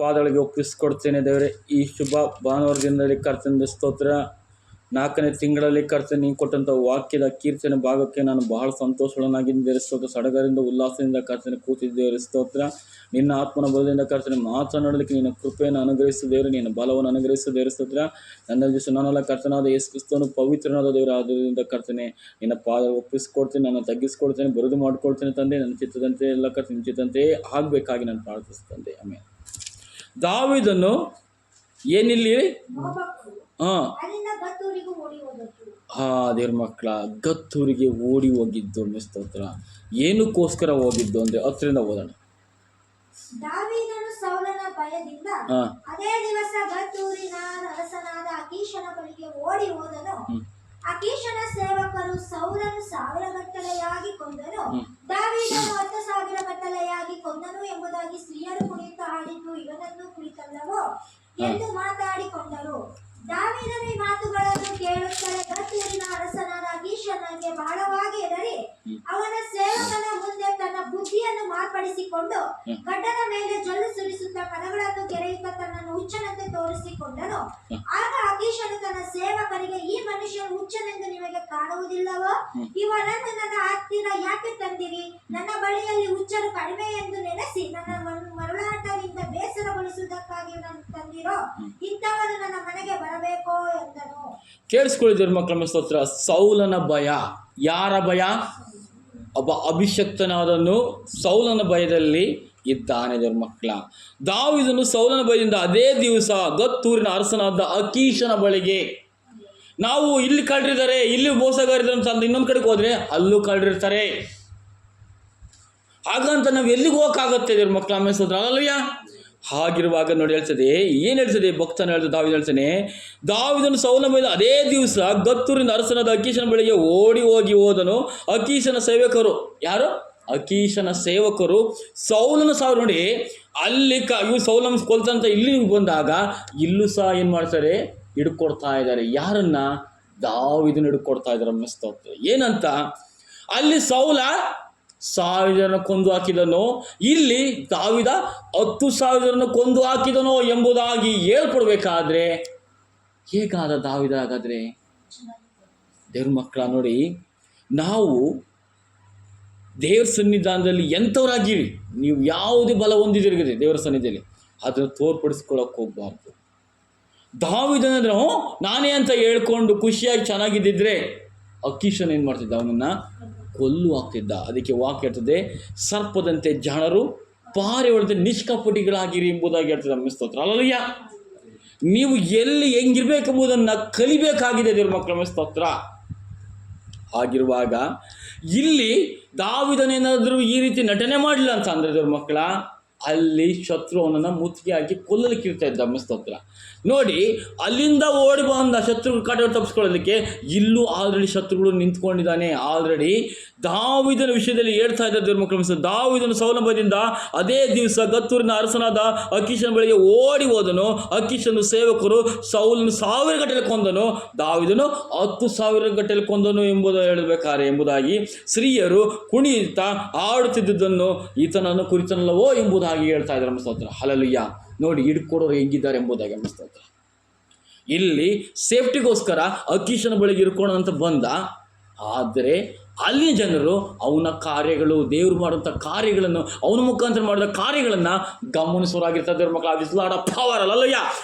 ಪಾದಗಳಿಗೆ ಒಪ್ಪಿಸ್ಕೊಡ್ತೇನೆ ದೇವರೇ. ಈ ಶುಭ ಭಾನುವಾರ ದಿನದಲ್ಲಿ ಕರ್ತನಿಂದ ಸ್ತೋತ್ರ. 4ನೇ ತಿಂಗಳಲ್ಲಿ ಕರ್ತನೆ ನೀವು ಕೊಟ್ಟಂಥ ವಾಕ್ಯದ ಕೀರ್ತನೆ ಭಾಗಕ್ಕೆ ನಾನು ಬಹಳ ಸಂತೋಷಗಳನ್ನಾಗಿದ್ದೇವೆ ಸ್ತೋತ್ರ. ಸಡಗರಿಂದ ಉಲ್ಲಾಸದಿಂದ ಕರ್ತನೆ ಕೂತಿದ್ದೇವೆ ಸ್ತೋತ್ರ. ನಿನ್ನ ಆತ್ಮನ ಬಲದಿಂದ ಕರ್ತನೆ ಮಾತನಾಡಲಿಕ್ಕೆ ನಿನ್ನ ಕೃಪೆಯನ್ನು ಅನುಗ್ರಹಿಸಿದ್ದೇವೆ, ನಿನ್ನ ಬಲವನ್ನು ಅನುಗ್ರಹಿಸಿದ್ದೇವೆ ಸ್ತೋತ್ರ. ನನ್ನ ದಿವಸ ನಾನೆಲ್ಲ ಕರ್ತನಾದ ಯೇಸು ಕ್ರಿಸ್ತನು ಪವಿತ್ರನಾದ ದೇವರು ಆದ್ದರಿಂದ ಕರ್ತನೆ ನಿನ್ನ ಪಾದ ಒಪ್ಪಿಸ್ಕೊಡ್ತೇನೆ, ನಾನು ತಗ್ಗಿಸ್ಕೊಡ್ತೇನೆ, ಬರೆದು ಮಾಡ್ಕೊಳ್ತೇನೆ ತಂದೆ. ನನ್ನ ಚಿತ್ತದಂತೆ ಎಲ್ಲ ಕರ್ತನೆ ಚಿತ್ತದಂತೆ ಆಗಬೇಕಾಗಿ ನಾನು ಪ್ರಾರ್ಥಿಸ್ತಂದೆ. ಆಮೇಲೆ ದಾವೀದನು ಏನಿಲ್ಲಿ ದೇವ್ರ ಮಕ್ಕಳ ಗತ್ತೂರಿಗೆ ಓಡಿ ಹೋಗಿದ್ದು ಸ್ತೋತ್ರ. ಏನಕ್ಕೋಸ್ಕರ ಹೋಗಿದ್ದು ಅಂದ್ರೆ 10ರಿಂದ ಓದೋಣ. ದಾವೀದನು ಸೌಲನ ಭಯದಿಂದ ಅದೇ ದಿವಸ ಗತ್ತೂರಿನ ಅರಸನಾದ ಅಕೀಷನ ಬಳಿಗೆ ಓಡಿ ಹೋದನು. ಅಕೀಷನ ಸೇವಕರು ಸೌಲನು 1000 ಗಟ್ಟಲೆಯಾಗಿ ಕೊಂದನು, ದಾವೀದನು 10,000 ಗಟ್ಟಲೆಯಾಗಿ ಕೊಂದನು ಎಂಬುದಾಗಿ ಸ್ತ್ರೀಯರು ಕುಣಿತ ಹಾಡಿದ್ದು ಇವನನ್ನು ಕುರಿತಲ್ಲವೋ ಎಂದು ಮಾತಾಡಿಕೊಂಡರು. ದಾವೀದನು ಈ ಮಾತುಗಳನ್ನು ಕೇಳುತ್ತಲೇ ಗತ್ತೂರಿನ ಅರಸನಾದ ಅಕೀಷನಿಗೆ ಬಹಳವಾಗಿ ಹೆದರಿ ಅವನ ಸೇವಕನ ಮುಂದೆ ತನ್ನ ಬುದ್ಧಿಯನ್ನು ಮಾರ್ಪಡಿಸಿಕೊಂಡು ಗಡ್ಡದ ಮೇಲೆ ಜೊಲ್ಲು ಸುರಿಸುತ್ತಾ ಕದಗಳನ್ನು ಕೆರೆಯುತ್ತಾ ತನ್ನನ್ನು ಹುಚ್ಚನಂತೆ ತೋರಿಸಿಕೊಂಡನು. ಆಗ ಅಕೀಷನು ತನ್ನ ಸೇವಕರಿಗೆ, ಈ ಮನುಷ್ಯನು ಹುಚ್ಚನೆಂದು ನಿಮಗೆ ಕಾಣುವುದಿಲ್ಲವೋ? ಇವನನ್ನು ನನ್ನ ಹತ್ತಿರ ಯಾಕೆ ತಂದಿರಿ? ನನ್ನ ಬಳಿಯಲ್ಲಿ ಹುಚ್ಚರು ಕಡಿಮೆ ಎಂದು ನೆನೆಸಿ ನನ್ನ ಮರುಳಾಟದಿಂದ ಬೇಸರಗೊಳಿಸುವುದಕ್ಕಾಗಿ ನನ್ನ ತಂದಿರೋ? ಇಂಥವನು ನನ್ನ ಮನೆಗೆ ಬರಬೇಕೋ ಎಂದನು. ಕೇಳಿಸ್ಕೊಳ್ಳಿದ್ರು ಮಕ್ಕಳ ಸ್ತೋತ್ರ. ಸೌಲನ ಭಯ. ಯಾರ ಭಯ? ಒಬ್ಬ ಅಭಿಷಕ್ತನಾದನು ಸೌಲನ ಭಯದಲ್ಲಿ ಇದ್ದಾನೆ ದೇವ್ರ ಮಕ್ಕಳ. ದಾವೀದನು ಸೌಲನ ಭಯದಿಂದ ಅದೇ ದಿವಸ ಗತ್ತೂರಿನ ಅರಸನಾದ ಅಕೀಷನ ಬಳಿಗೆ, ನಾವು ಇಲ್ಲಿ ಕಳ್ರಿದ್ದಾರೆ, ಇಲ್ಲಿ ಮೋಸಗಾರಿದ್ದಾರೆ ಅಂತ ಇನ್ನೊಂದು ಕಡೆಗೆ ಹೋದ್ರೆ ಅಲ್ಲೂ ಕಳ್ರಿರ್ತಾರೆ, ಹಾಗಂತ ನಾವು ಎಲ್ಲಿಗೆ ಹೋಗಕ್ಕಾಗತ್ತೆ ದೇವ್ರ ಮಕ್ಕಳ ಅಮೇಸೋದ್ರ ಅಲ್ಲಯ್ಯ. ಹಾಗಿರುವಾಗ ನೋಡಿ ಹೇಳ್ತದೆ, ಏನು ಹೇಳ್ತದೆ ಭಕ್ತನ ಹೇಳ್ತದೆ, ದಾವೀದ ಹೇಳ್ತಾನೆ, ದಾವೀದನು ಸೌಲನ ಭಯದಿಂದ ಅದೇ ದಿವಸ ಗತ್ತೂರಿನ ಅರಸನಾದ ಅಕೀಷನ ಬಳಿಗೆ ಓಡಿ ಹೋದನು. ಅಕೀಷನ ಸೇವಕರು, ಯಾರು? ಅಕೀಷನ ಸೇವಕರು ಸೌಲನ ಸಾವಿರ ನೋಡಿ ಅಲ್ಲಿ ಇವ್ರು ಸೌಲನ ಕೊಲ್ತಂತ ಇಲ್ಲಿ ಬಂದಾಗ ಇಲ್ಲೂ ಸಹ ಏನು ಮಾಡ್ತಾರೆ, ಹಿಡ್ಕೊಡ್ತಾ ಇದ್ದಾರೆ. ಯಾರನ್ನ? ದಾವೀದನ ಹಿಡ್ಕೊಡ್ತಾ ಇದ್ದಾರೆ ಸ್ತೋತ್ರ. ಏನಂತ? ಅಲ್ಲಿ ಸೌಲ 1000 ಜನ ಕೊಂದು ಹಾಕಿದನೋ, ಇಲ್ಲಿ ದಾವೀದ 10,000 ಜನ ಕೊಂದು ಹಾಕಿದನೋ ಎಂಬುದಾಗಿ ಹೇಳ್ಕೊಡ್ಬೇಕಾದ್ರೆ ಹೇಗಾದ ದಾವೀದ? ಹಾಗಾದ್ರೆ ದೇವ್ರ ಮಕ್ಕಳ ನೋಡಿ, ನಾವು ದೇವ್ರ ಸನ್ನಿಧಾನದಲ್ಲಿ ಎಂಥವ್ರಾಗಿರಿ, ನೀವು ಯಾವುದೇ ಬಲ ಹೊಂದಿದಿರಿ ದೇವರ ಸನ್ನಿಧಿಯಲ್ಲಿ, ಅದನ್ನು ತೋರ್ಪಡಿಸ್ಕೊಳ್ಳೋಕೆ ಹೋಗ್ಬಾರ್ದು. ದಾವೀದನಂದ್ರೆ ನಾನೇ ಅಂತ ಹೇಳ್ಕೊಂಡು ಖುಷಿಯಾಗಿ ಚೆನ್ನಾಗಿದ್ದಿದ್ರೆ ಅಕೀಷನ್ ಏನು ಮಾಡ್ತಿದ್ದ? ಅವನನ್ನು ಕೊಲ್ಲು ಹಾಕ್ತಿದ್ದ. ಅದಕ್ಕೆ ವಾಕ್ಯ ಹೇಳ್ತದೆ, ಸರ್ಪದಂತೆ ಜಾಣರು, ಪಾರೆ ಹೊಡೆದ ನಿಷ್ಕಪಟಿಗಳಾಗಿರಿ ಎಂಬುದಾಗಿ ಹೇಳ್ತದೆ ಸ್ತೋತ್ರ. ಅಲ್ಲಯ್ಯ, ನೀವು ಎಲ್ಲಿ ಹೆಂಗಿರ್ಬೇಕೆಂಬುದನ್ನು ಕಲಿಬೇಕಾಗಿದೆ ದೇವ್ರ ಮಕ್ಕಳ ಸ್ತೋತ್ರ. ಆಗಿರುವಾಗ ಇಲ್ಲಿ ದಾವೀದನೇನಾದರೂ ಈ ರೀತಿ ನಟನೆ ಮಾಡಲಿಲ್ಲ ಅಂತ ಅಂದರೆ ದೇವ್ರ ಮಕ್ಕಳ, ಅಲ್ಲಿ ಶತ್ರು ಅವನನ್ನು ಮುತ್ತಿಗೆ ಹಾಕಿ ಕೊಲ್ಲಲಿಕ್ಕೆ ಇರ್ತಾ ಇದ್ದ ಸ್ತೋತ್ರ. ನೋಡಿ, ಅಲ್ಲಿಂದ ಓಡಿ ಬಂದ ಶತ್ರುಗಳು ಕಾಟಗಳು ತಪ್ಪಿಸ್ಕೊಳ್ಳೋದಕ್ಕೆ ಇಲ್ಲೂ ಆಲ್ರೆಡಿ ಶತ್ರುಗಳು ನಿಂತ್ಕೊಂಡಿದ್ದಾನೆ. ಆಲ್ರೆಡಿ ದಾವೀದನ ವಿಷಯದಲ್ಲಿ ಹೇಳ್ತಾ ಇದ್ದಾರೆ ದೇವ್ರ ಮಕ್ಕಳ. ದಾವೀದನು ಸೌಲನ ಭಯದಿಂದ ಅದೇ ದಿವಸ ಗತ್ತೂರಿನ ಅರಸನಾದ ಅಕೀಷನ ಬಳಿಗೆ ಓಡಿ ಹೋದನು. ಅಕೀಷನ ಸೇವಕರು ಸೌಲನು 1000 ಗಟ್ಟಲೆ ಕೊಂದನು, ದಾವೀದನು 10,000 ಗಟ್ಟಲೆ ಕೊಂದನು ಎಂಬುದು ಹೇಳಬೇಕಾರೆ ಎಂಬುದಾಗಿ ಸ್ತ್ರೀಯರು ಕುಣಿಯುತ್ತಾ ಆಡುತ್ತಿದ್ದುದನ್ನು ಈತನನ್ನು ಕುರಿತನಲ್ಲವೋ ಎಂಬುದಾಗಿ ಹೇಳ್ತಾ ಇದ್ದಾರೆ ಸ್ತೋತ್ರ. ಹಲ್ಲೆಲೂಯಾ. ನೋಡಿ, ಹಿಡ್ಕೊಡೋರು ಹೆಂಗಿದ್ದಾರೆ ಎಂಬುದಾಗಿ ಸ್ತೋತ್ರ. ಇಲ್ಲಿ ಸೇಫ್ಟಿಗೋಸ್ಕರ ಅಕೀಷನ ಬಳಿಗೆ ಇರ್ಕೊಳ್ಳೋಣ ಅಂತ ಬಂದ. ಆದರೆ ಅಲ್ಲಿನ ಜನರು ಅವನ ಕಾರ್ಯಗಳು, ದೇವರು ಮಾಡುವಂಥ ಕಾರ್ಯಗಳನ್ನು, ಅವನ ಮುಖಾಂತರ ಮಾಡಿದ ಕಾರ್ಯಗಳನ್ನು ಗಮನಿಸೋರಾಗಿರ್ತಾರೆ ಮಕ್ಕಳು. ಅದು ಲಾರ್ಡ್ ಆಫ್ ಪವರ್ ಅಲ್ಲಯ್ಯ.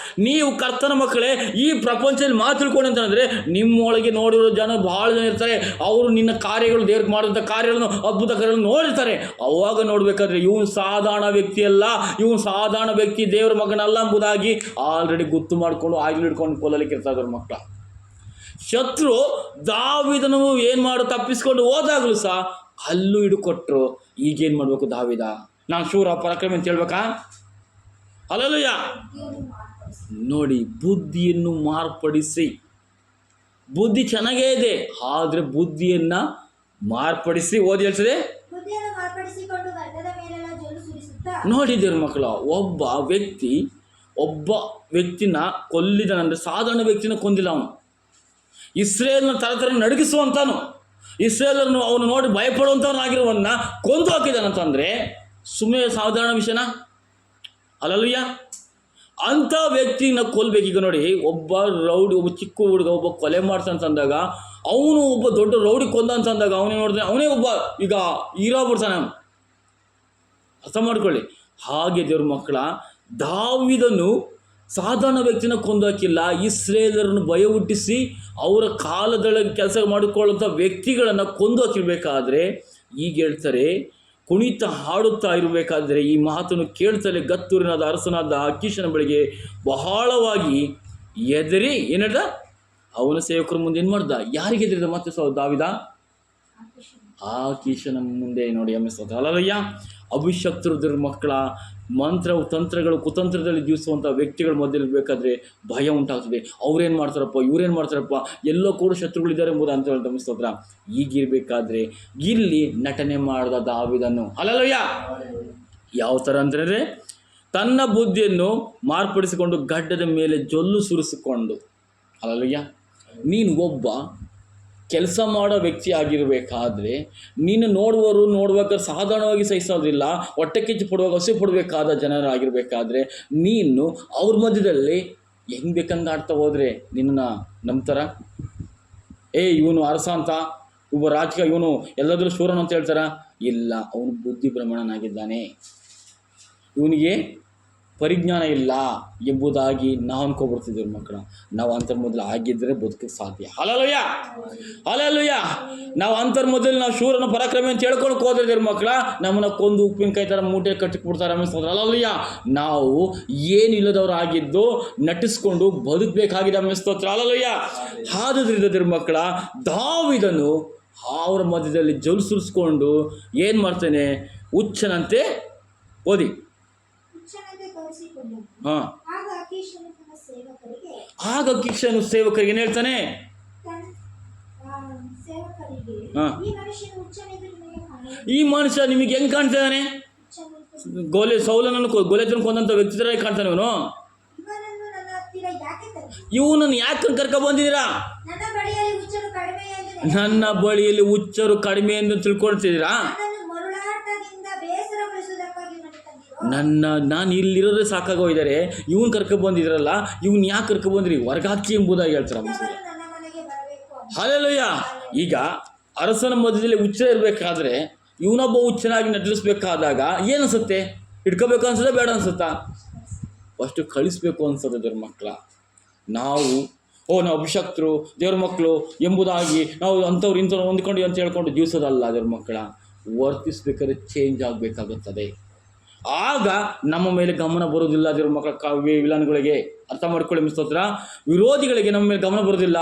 ನೀವು ಕರ್ತನ ಮಕ್ಕಳೇ, ಈ ಪ್ರಪಂಚದಲ್ಲಿ ಮಾತು ತಿಳ್ಕೊಂಡು ಅಂತಂದರೆ ನಿಮ್ಮೊಳಗೆ ನೋಡಿರೋ ಜನ ಭಾಳ ಜನ ಇರ್ತಾರೆ. ಅವರು ನಿನ್ನ ಕಾರ್ಯಗಳು, ದೇವ್ರಿಗೆ ಮಾಡುವಂಥ ಕಾರ್ಯಗಳನ್ನು, ಅದ್ಭುತ ಕಾರ್ಯಗಳನ್ನು ನೋಡಿರ್ತಾರೆ. ಅವಾಗ ನೋಡಬೇಕಾದ್ರೆ ಇವನು ಸಾಧಾರಣ ವ್ಯಕ್ತಿ ಅಲ್ಲ, ಇವನು ಸಾಧಾರಣ ವ್ಯಕ್ತಿ, ದೇವ್ರ ಮಗನಲ್ಲ ಎಂಬುದಾಗಿ ಆಲ್ರೆಡಿ ಗೊತ್ತು ಮಾಡಿಕೊಂಡು ಆಗಿಲು ಹಿಡ್ಕೊಂಡು ಕೊಲ್ಲಲಿಕ್ಕೆ ಇರ್ತಾರೆ ಮಕ್ಕಳ. ಶತ್ರು ದಾವೀದನು ಏನು ಮಾಡು ತಪ್ಪಿಸ್ಕೊಂಡು ಹೋದಾಗಲೂ ಸಹ ಅಲ್ಲೂ ಹಿಡ್ಕೊಟ್ರು. ಈಗೇನು ಮಾಡಬೇಕು ದಾವೀದ? ನಾನು ಶೂರ ಪರಾಕ್ರಮಿ ಅಂತ ಹೇಳ್ಬೇಕಾ? ಹಲ್ಲೆಲೂಯಾ. ನೋಡಿ, ಬುದ್ಧಿಯನ್ನು ಮಾರ್ಪಡಿಸಿ, ಬುದ್ಧಿ ಚೆನ್ನಾಗೇ ಇದೆ, ಆದರೆ ಬುದ್ಧಿಯನ್ನು ಮಾರ್ಪಡಿಸಿ ಓದಿ ಹೇಳ್ತದೆ. ನೋಡಿದ್ದೇವೆ ಮಕ್ಕಳ, ಒಬ್ಬ ವ್ಯಕ್ತಿನ ಕೊಲ್ಲಿದನಂದ್ರೆ ಸಾಧಾರಣ ವ್ಯಕ್ತಿನ ಕೊಂದಿಲ್ಲ ಅವನು. ಇಸ್ರೇಲ್ನ ಥರ ನಡಗಿಸುವಂತಾನು, ಇಸ್ರೇಲನ್ನು ಅವನು ನೋಡಿ ಭಯಪಡುವಂಥವನಾಗಿರುವನ್ನ ಕೊಂದು ಹಾಕಿದಾನಂತಂದರೆ ಸುಮ್ಮನೆ ಸಾಧಾರಣ ವಿಷಯನ? ಹಲ್ಲೆಲೂಯಾ. ಅಂಥ ವ್ಯಕ್ತಿನ ಕೊಲ್ಬೇಕು. ಈಗ ನೋಡಿ, ಒಬ್ಬ ರೌಡಿ, ಒಬ್ಬ ಚಿಕ್ಕ ಹುಡುಗ ಒಬ್ಬ ಕೊಲೆ ಮಾಡ್ತಂತಂದಾಗ, ಅವನು ಒಬ್ಬ ದೊಡ್ಡ ರೌಡಿ ಕೊಂದ ಅಂತಂದಾಗ ಅವನೇ ನೋಡಿದ್ರೆ ಅವನೇ ಒಬ್ಬ ಈಗ ಹೀರೋ ಬಿಡ್ತಾನೆ. ಅರ್ಥ ಮಾಡ್ಕೊಳ್ಳಿ. ಹಾಗೆ ದೇವ್ರ ಮಕ್ಕಳ, ದಾವೀದನು ಸಾಧಾರಣ ವ್ಯಕ್ತಿನ ಕೊಂದಾಕಿಲ್ಲ, ಇಸ್ರೇಲರನ್ನು ಭಯ ಹುಟ್ಟಿಸಿ ಅವರ ಕಾಲದೊಳಗೆ ಕೆಲಸ ಮಾಡಿಕೊಳ್ಳುವಂಥ ವ್ಯಕ್ತಿಗಳನ್ನು ಕೊಂದು ಹಾಕಿರ್ಬೇಕಾದ್ರೆ ಈಗ ಹೇಳ್ತಾರೆ, ಕುಣಿತ ಹಾಡುತ್ತಾ ಇರಬೇಕಾದ್ರೆ ಈ ಮಾತನ್ನು ಕೇಳ್ತಲೇ ಗತ್ತೂರಿನಾದ ಅರಸನಾದ ಅಕೀಷನ ಬಳಿಗೆ ಬಹಳವಾಗಿ ಎದರಿ ಏನು ಹೇಳ್ದ, ಅವನ ಸೇವಕರ ಮುಂದೆ ಏನು ಮಾಡ್ದ, ಯಾರಿಗೆ ಎದುರಿದ ಮತ್ತೆ ದಾವಿದ? ಆಕೀಷನ ಮುಂದೆ. ನೋಡಿ ಅಲ್ಲಯ್ಯ, ಅಭಿಷಕ್ತರು ಮಕ್ಕಳ ಮಂತ್ರ ತಂತ್ರಗಳು ಕುತಂತ್ರದಲ್ಲಿ ಜೀವಿಸುವಂಥ ವ್ಯಕ್ತಿಗಳ ಮಧ್ಯೆ ಭಯ ಉಂಟಾಗ್ತದೆ. ಅವ್ರೇನು ಮಾಡ್ತಾರಪ್ಪ, ಇವ್ರೇನು ಮಾಡ್ತಾರಪ್ಪ, ಎಲ್ಲೋ ಕೂಡ ಶತ್ರುಗಳಿದ್ದಾರೆ ಎಂಬುದು ಅಂತ ಹೇಳಿ ಗಮನಿಸ್ತೋತ್ರ. ಈಗಿರಬೇಕಾದ್ರೆ ಇಲ್ಲಿ ನಟನೆ ಮಾಡಿದ ದಾವಿದನು ಅಲ್ಲಯ್ಯ ಯಾವ ಥರ ಅಂತಂದರೆ, ತನ್ನ ಬುದ್ಧಿಯನ್ನು ಮಾರ್ಪಡಿಸಿಕೊಂಡು ಗಡ್ಡದ ಮೇಲೆ ಜೊಲ್ಲು ಸುರಿಸಿಕೊಂಡು, ಅಲ್ಲಯ್ಯ ನೀನು ಒಬ್ಬ ಕೆಲಸ ಮಾಡೋ ವ್ಯಕ್ತಿ ಆಗಿರಬೇಕಾದ್ರೆ, ನೀನು ನೋಡ್ಬೇಕಾದ್ರೆ ಸಾಧಾರಣವಾಗಿ ಸಹಿಸೋದಿಲ್ಲ, ಹೊಟ್ಟೆ ಕಿಚ್ಚು ಪಡುವಾಗ ಹಸಿ ಪಡಬೇಕಾದ ಜನರಾಗಿರ್ಬೇಕಾದ್ರೆ ನೀನು ಅವ್ರ ಮಧ್ಯದಲ್ಲಿ ಹೆಂಗೆ ಬೇಕಂಗೆ ಆಡ್ತಾ ಹೋದರೆ ನಿನ್ನನ್ನು ನಂಬ್ತಾರ? ಇವನು ಅರಸ ಅಂತ, ಒಬ್ಬ ರಾಜಕೀಯ, ಇವನು ಎಲ್ಲಾದರೂ ಶೂರನು ಅಂತ ಹೇಳ್ತಾರ? ಇಲ್ಲ, ಅವನು ಬುದ್ಧಿ ಭ್ರಮಣನಾಗಿದ್ದಾನೆ, ಇವನಿಗೆ ಪರಿಜ್ಞಾನ ಇಲ್ಲ ಎಂಬುದಾಗಿ ನಾವು ಅನ್ಕೊಬಿಡ್ತಿದ್ದೀವಿ ಮಕ್ಕಳ. ನಾವು ಅಂತರ್ಮೊದಲು ಆಗಿದ್ದರೆ ಬದುಕಕ್ಕೆ ಸಾಧ್ಯ. Hallelujah, hallelujah. ನಾವು ಅಂತರ್ಮೊದಲು ನಾವು ಶೂರನ ಪರಾಕ್ರಮಿ ಅಂತ ಹೇಳ್ಕೊಳಕ್ಕೆ ಹೋದ್ರೆ ಮಕ್ಕಳ, ನಮ್ಮನ್ನ ಕೊಂದು ಉಪ್ಪಿನಕಾಯಿ ಥರ ಮೂಟೆ ಕಟ್ಟಿಬಿಡ್ತಾರೆ ಅನ್ಸ್ತೋದ್ರ. ಹಲ್ಲೆಲೂಯಾ. ನಾವು ಏನಿಲ್ಲದವ್ರು ಆಗಿದ್ದು ನಟಿಸ್ಕೊಂಡು ಬದುಕಬೇಕಾಗಿದೆ ಅನ್ಸ್ತೋತ್ರ. ಹಲ್ಲೆಲೂಯಾ. ಆದ್ರಿಂದ ಮಕ್ಕಳ, ದಾವೀದನು ಅವರ ಮಧ್ಯದಲ್ಲಿ ಜೊಲ್ ಸುರಿಸ್ಕೊಂಡು ಏನು ಮಾಡ್ತಾನೆ, ಹುಚ್ಚನಂತೆ ಓದಿ. ಆಗ ಅಕೀಷನು ಸೇವಕರಿಗೆ ಏನು ಹೇಳ್ತಾನೆ, ಈ ಮನುಷ್ಯ ನಿಮಗೆ ಹೆಂಗ್ ಕಾಣ್ತಿದ್ದಾನೆ? ಸೌಲನನ್ನು ಕೊಂದಂತ ವ್ಯಕ್ತಿ ತರ ಕಾಣ್ತಾನೆ. ಇವನನ್ನು ಯಾಕೆ ಕರ್ಕ ಬಂದಿದ್ದೀರಾ? ನನ್ನ ಬಳಿಯಲ್ಲಿ ಹುಚ್ಚರು ಕಡಿಮೆ ಎಂದು ತಿಳ್ಕೊಳ್ತಿದ್ದೀರಾ? ನಾನು ಇಲ್ಲಿರೋದೇ ಸಾಕಾಗೋಗಿದ್ದಾರೆ, ಇವನ್ ಕರ್ಕೊಬಂದಿದ್ರಲ್ಲ, ಇವನ್ ಯಾಕೆ ಕರ್ಕೊಬಂದ್ರಿ, ಹೊರಗಾಕಿ ಎಂಬುದಾಗಿ ಹೇಳ್ತಾರೆ. ಹಲ್ಲೆಲೂಯಾ. ಈಗ ಅರಸನ ಮಧ್ಯದಲ್ಲಿ ಹುಚ್ಚ ಇರಬೇಕಾದ್ರೆ ಇವನೊಬ್ಬ ಹುಚ್ಚನಾಗಿ ನಟಿಸಬೇಕಾದಾಗ ಏನನ್ಸುತ್ತೆ? ಇಟ್ಕೋಬೇಕು ಅನ್ಸುತ್ತೆ, ಬೇಡ ಅನ್ಸುತ್ತಾ? ಫಸ್ಟು ಕಳಿಸ್ಬೇಕು ಅನ್ಸುತ್ತೆ ದೇವ್ರ ಮಕ್ಕಳ. ನಾವು ಅಭಿಷಕ್ತರು ದೇವ್ರ ಮಕ್ಕಳು ಎಂಬುದಾಗಿ ನಾವು ಅಂಥವ್ರು ಇಂಥವ್ರು ಹೊಂದ್ಕೊಂಡು ಅಂತ ಹೇಳ್ಕೊಂಡು ಜೀವಿಸೋದಲ್ಲ ದೇವ್ರ ಮಕ್ಕಳ. ವರ್ತಿಸ್ಬೇಕಾದ್ರೆ ಚೇಂಜ್ ಆಗಬೇಕಾಗುತ್ತದೆ. ಆಗ ನಮ್ಮ ಮೇಲೆ ಗಮನ ಬರೋದಿಲ್ಲ ದೇವ್ರ ಮಕ್ಕಳ. ವಿಲನ್ಗಳಿಗೆ ಅರ್ಥ ಮಾಡ್ಕೊಳ್ಳಿ ಮಿಸ್ತೋತ್ರ, ವಿರೋಧಿಗಳಿಗೆ ನಮ್ಮ ಮೇಲೆ ಗಮನ ಬರೋದಿಲ್ಲ.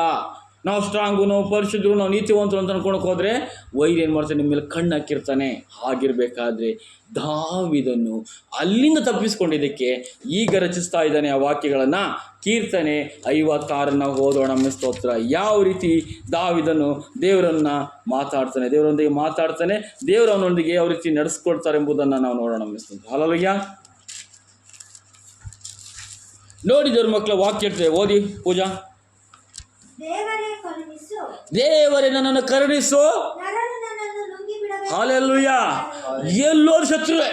ನಾವು ಸ್ಟ್ರಾಂಗು, ನಾವು ಪರಿಶುದ್ಧರು, ನಾವು ನೀತಿವಂತರು ಅಂತ ಅನ್ಕೊಳಕ್ಕೆ ಹೋದರೆ ವೈರ್ ಏನು ಮಾಡ್ತಾನೆ, ನಿಮ್ಮ ಮೇಲೆ ಕಣ್ಣು ಹಾಕಿರ್ತಾನೆ. ಹಾಗಿರ್ಬೇಕಾದ್ರೆ ದಾವೀದನು ಅಲ್ಲಿಂದ ತಪ್ಪಿಸ್ಕೊಂಡಿದ್ದಕ್ಕೆ ಈಗ ರಚಿಸ್ತಾ ಇದ್ದಾನೆ ಆ ವಾಕ್ಯಗಳನ್ನು. ಕೀರ್ತನೆ 56 ಓದೋಣ ಸ್ತೋತ್ರ. ಯಾವ ರೀತಿ ದಾವೀದನು ದೇವರನ್ನು ಮಾತಾಡ್ತಾನೆ, ದೇವರೊಂದಿಗೆ ಮಾತಾಡ್ತಾನೆ, ದೇವರವನೊಂದಿಗೆ ಯಾವ ರೀತಿ ನಡೆಸ್ಕೊಳ್ತಾರೆ ಎಂಬುದನ್ನು ನಾವು ನೋಡೋಣ ಸ್ತೋತ್ರ. ಹಲ್ಲೆಲೂಯಾ. ನೋಡಿ ದೇವ್ರ ಮಕ್ಕಳ ವಾಕ್ಯ ಇರ್ತದೆ, ಓದಿ ಪೂಜಾ. ದೇವರೇ ನನ್ನನ್ನು ಕರುಣಿಸು. ಹಲ್ಲೆಲೂಯಾ. ಎಲ್ಲೋರು ಶತ್ರುಗಳೇ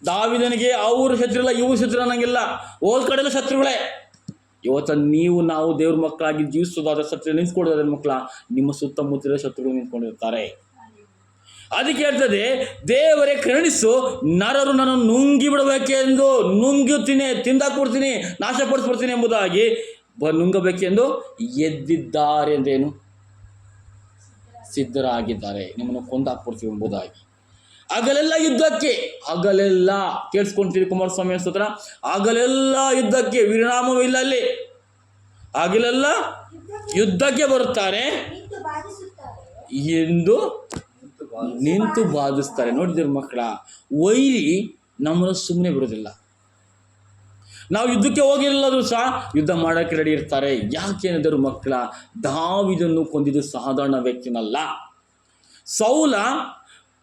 ದಾವೀದನಿಗೆ, ಅವ್ರ ಶತ್ರು ಇಲ್ಲ, ಇವ್ರ ಶತ್ರು ಅನ್ನಂಗಿಲ್ಲ, ಹೋದ ಕಡೆಲ್ಲ ಶತ್ರುಗಳೇ. ಇವತ್ತು ನಾವು ದೇವ್ರ ಮಕ್ಕಳಾಗಿ ಜೀವಿಸೋದಾದ್ರೆ ಶತ್ರು ನಿಂತ್ಕೊಡೋದ್ರ ಮಕ್ಕಳ, ನಿಮ್ಮ ಸುತ್ತಮುತ್ತಲ ಶತ್ರುಗಳು ನಿಂತ್ಕೊಂಡಿರ್ತಾರೆ. ಅದಕ್ಕೆ ಹೇಳ್ತದೆ, ದೇವರೇ ಕರುಣಿಸು, ನರರು ನನ್ನನ್ನು ನುಂಗಿ ಬಿಡಬೇಕೆಂದು, ನುಂಗುತ್ತೀನಿ, ತಿಂದಾಕ್ಬಿಡ್ತೀನಿ, ನಾಶಪಡಿಸ್ಬಿಡ್ತೀನಿ ಎಂಬುದಾಗಿ ನುಂಗಬೇಕೆಂದು ಎದ್ದಿದ್ದಾರೆ ಅಂದೇನು, ಸಿದ್ಧರಾಗಿದ್ದಾರೆ, ನಿಮ್ಮನ್ನು ಕೊಂದಾಕ್ಬಿಡ್ತೀವಿ ಎಂಬುದಾಗಿ. ಹಗಲೆಲ್ಲ ಯುದ್ಧಕ್ಕೆ, ಹಗಲೆಲ್ಲ ಕೇಳಿಸ್ಕೊಂತೀವಿ ಕುಮಾರಸ್ವಾಮಿ ಸ್ತೋತ್ರ, ಹಗಲೆಲ್ಲ ಯುದ್ಧಕ್ಕೆ, ವಿರಾಮವಿಲ್ಲ ಅಲ್ಲಿ, ಹಗಲೆಲ್ಲ ಯುದ್ಧಕ್ಕೆ ಬರುತ್ತಾರೆ ಎಂದು ನಿಂತು ಬಾಧಿಸ್ತಾರೆ. ನೋಡಿದ್ರ ಮಕ್ಕಳ, ವೈರಿ ನಮ್ಮನ್ನು ಸುಮ್ಮನೆ ಬಿಡೋದಿಲ್ಲ. ನಾವು ಯುದ್ಧಕ್ಕೆ ಹೋಗಿರಲಾದ್ರೂ ಸಹ ಯುದ್ಧ ಮಾಡೋಕ್ಕೆ ರೆಡಿ ಇರ್ತಾರೆ. ಯಾಕೇನಿದ್ರು ಮಕ್ಕಳ, ದಾವೀದನ್ನು ಕೊಂದಿದ್ದು ಸಾಧಾರಣ ವ್ಯಕ್ತಿನಲ್ಲ. ಸೌಲ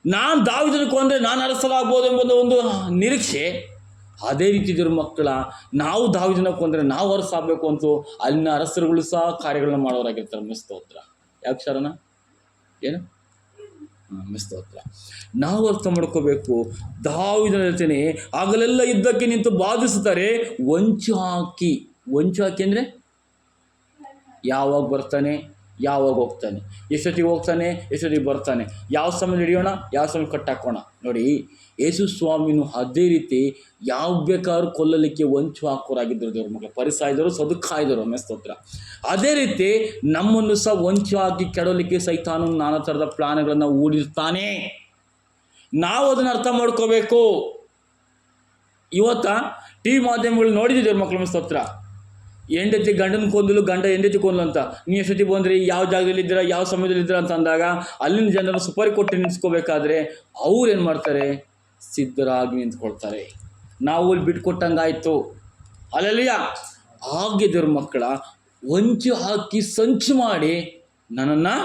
ನಾನು ದಾವೀದನ ಕೊಂದರೆ ನಾನು ಅರಸರಾಗ್ಬೋದು ಎಂಬುದು ಒಂದು ನಿರೀಕ್ಷೆ. ಅದೇ ರೀತಿ ಇದ್ರು ಮಕ್ಕಳ, ನಾವು ದಾವೀದನ ಕೊಂದರೆ ನಾವು ಅರಸಾಗಬೇಕು ಅಂತೂ ಅಲ್ಲಿನ ಅರಸರುಗಳು ಸಹ ಕಾರ್ಯಗಳನ್ನ ಮಾಡೋರಾಗಿರ್ತಾರೆ. ಸ್ತೋತ್ರ. ಯಾಕೆ ಶರಣ ಏನು ಸ್ತೋತ್ರ. ನಾವು ಅರ್ಥ ಮಾಡ್ಕೋಬೇಕು, ದಾವೀದನ ಹೇಳ್ತೇನೆ ಹಗಲೆಲ್ಲ ಯುದ್ಧಕ್ಕೆ ನಿಂತು ಬಾಧಿಸುತ್ತಾರೆ, ಹೊಂಚು ಹಾಕಿ ಅಂದರೆ ಯಾವಾಗ ಬರ್ತಾನೆ, ಯಾವಾಗ ಹೋಗ್ತಾನೆ, ಎಷ್ಟೊತ್ತಿಗೆ ಹೋಗ್ತಾನೆ, ಎಷ್ಟೊತ್ತಿಗೆ ಬರ್ತಾನೆ, ಯಾವ ಸಮಯ ಹಿಡಿಯೋಣ, ಯಾವ ಸಮಯ ಕಟ್ಟಾಕೋಣ. ನೋಡಿ, ಯೇಸು ಸ್ವಾಮಿನೂ ಅದೇ ರೀತಿ ಯಾವ ಬೇಕಾದ್ರೂ ಕೊಲ್ಲಲಿಕ್ಕೆ ಹೊಂಚು ಹಾಕೋರಾಗಿದ್ದರು ದೇವ್ರ ಮಕ್ಕಳು. ಪರಿಸಾಯಿದರು, ಸದುಕಾಯಿದರು, ಸ್ತೋತ್ರ. ಅದೇ ರೀತಿ ನಮ್ಮನ್ನು ಸಹ ಹೊಂಚು ಹಾಕಿ ಕೆಡಲಿಕ್ಕೆ ಸೈತಾನನು ನಾನಾ ಥರದ ಪ್ಲಾನ್ಗಳನ್ನು ಹೂಡಿರ್ತಾನೆ. ನಾವು ಅದನ್ನು ಅರ್ಥ ಮಾಡ್ಕೋಬೇಕು. ಇವತ್ತ ಟಿ ವಿ ಮಾಧ್ಯಮಗಳು ನೋಡಿದ್ದೀವಿ ದೇವ್ರ ಮಕ್ಕಳ, ಸ್ತೋತ್ರ. ಹೆಂಡತಿ ಗಂಡನ ಕೊಂದಲು, ಗಂಡ ಹೆಂಡತಿ ಕೊಂದಲು ಅಂತ. ನೀವು ಎಷ್ಟೊತ್ತಿಗೆ ಬಂದ್ರಿ, ಯಾವ ಜಾಗದಲ್ಲಿ ಇದ್ದೀರಾ, ಯಾವ ಸಮಯದಲ್ಲಿ ಇದ್ದೀರಾ ಅಂತ ಅಂದಾಗ ಅಲ್ಲಿನ ಜನರನ್ನು ಸುಪಾರಿ ಕೊಟ್ಟು ನಿಲ್ಲಿಸ್ಕೋಬೇಕಾದ್ರೆ ಅವ್ರು ಏನು ಮಾಡ್ತಾರೆ, ಸಿದ್ಧರಾಗಿ ನಿಂತ್ಕೊಳ್ತಾರೆ. ನಾವು ಅಲ್ಲಿ ಬಿಟ್ಕೊಟ್ಟಂಗಾಯ್ತು. ಅಲ್ಲೆಲ್ಲ ಹಾಗೆ ದೇವ್ರ ಮಕ್ಕಳ ಹೊಂಚು ಹಾಕಿ ಸಂಚು ಮಾಡಿ ನನ್ನನ್ನು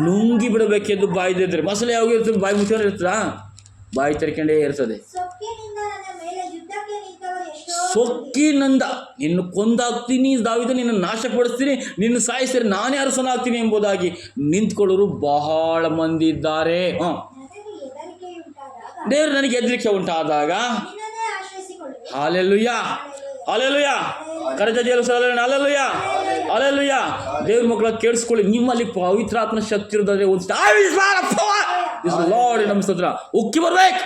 ನುಂಗಿ ಬಿಡಬೇಕೆಂದು ಬಾಯ್ದಿದ್ರೆ ಮಸಲೆ ಯಾವಾಗ ಇರ್ತದೆ, ಬಾಯಿ ಮುಚ್ಕೊಂಡು ಇರ್ತದಾ, ಬಾಯಿ ತೆರ್ಕೊಂಡೇ ಇರ್ತದೆ. ಸೊಕ್ಕಿನಿಂದ ನಿನ್ನ ಕೊಂದಾಗ್ತೀನಿ ದಾವೀದ, ನಿನ್ನ ನಾಶಪಡಿಸ್ತೀನಿ, ನಿನ್ನ ಸಾಯಿಸಿದ್ರೆ ನಾನೇ ಅರಸನಾಗ್ತೀನಿ ಎಂಬುದಾಗಿ ನಿಂತ್ಕೊಳ್ಳೋರು ಬಹಳ ಮಂದಿ ಇದ್ದಾರೆ. ದೇವರು ನನಗೆ ಹೆದರಿಕೆ ಉಂಟಾದಾಗ ಹಾಲೆಲುಯ್ಯ, ಹಾಲೆಲುಯ್ಯ, ಕರಜೇಲು ಹಾಲೆಲುಯ್ಯ, ಹಾಲೆಲುಯ್ಯ. ದೇವ್ರ ಮಕ್ಕಳ ಕೇಳಿಸ್ಕೊಳ್ಳಿ, ನಿಮ್ಮಲ್ಲಿ ಪವಿತ್ರಾತ್ಮ ಶಕ್ತಿ ಇರೋದಾದ್ರೆ ನಮ್ಮ ಸ್ತೋತ್ರ ಉಕ್ಕಿ ಬರ್ಬೇಕು.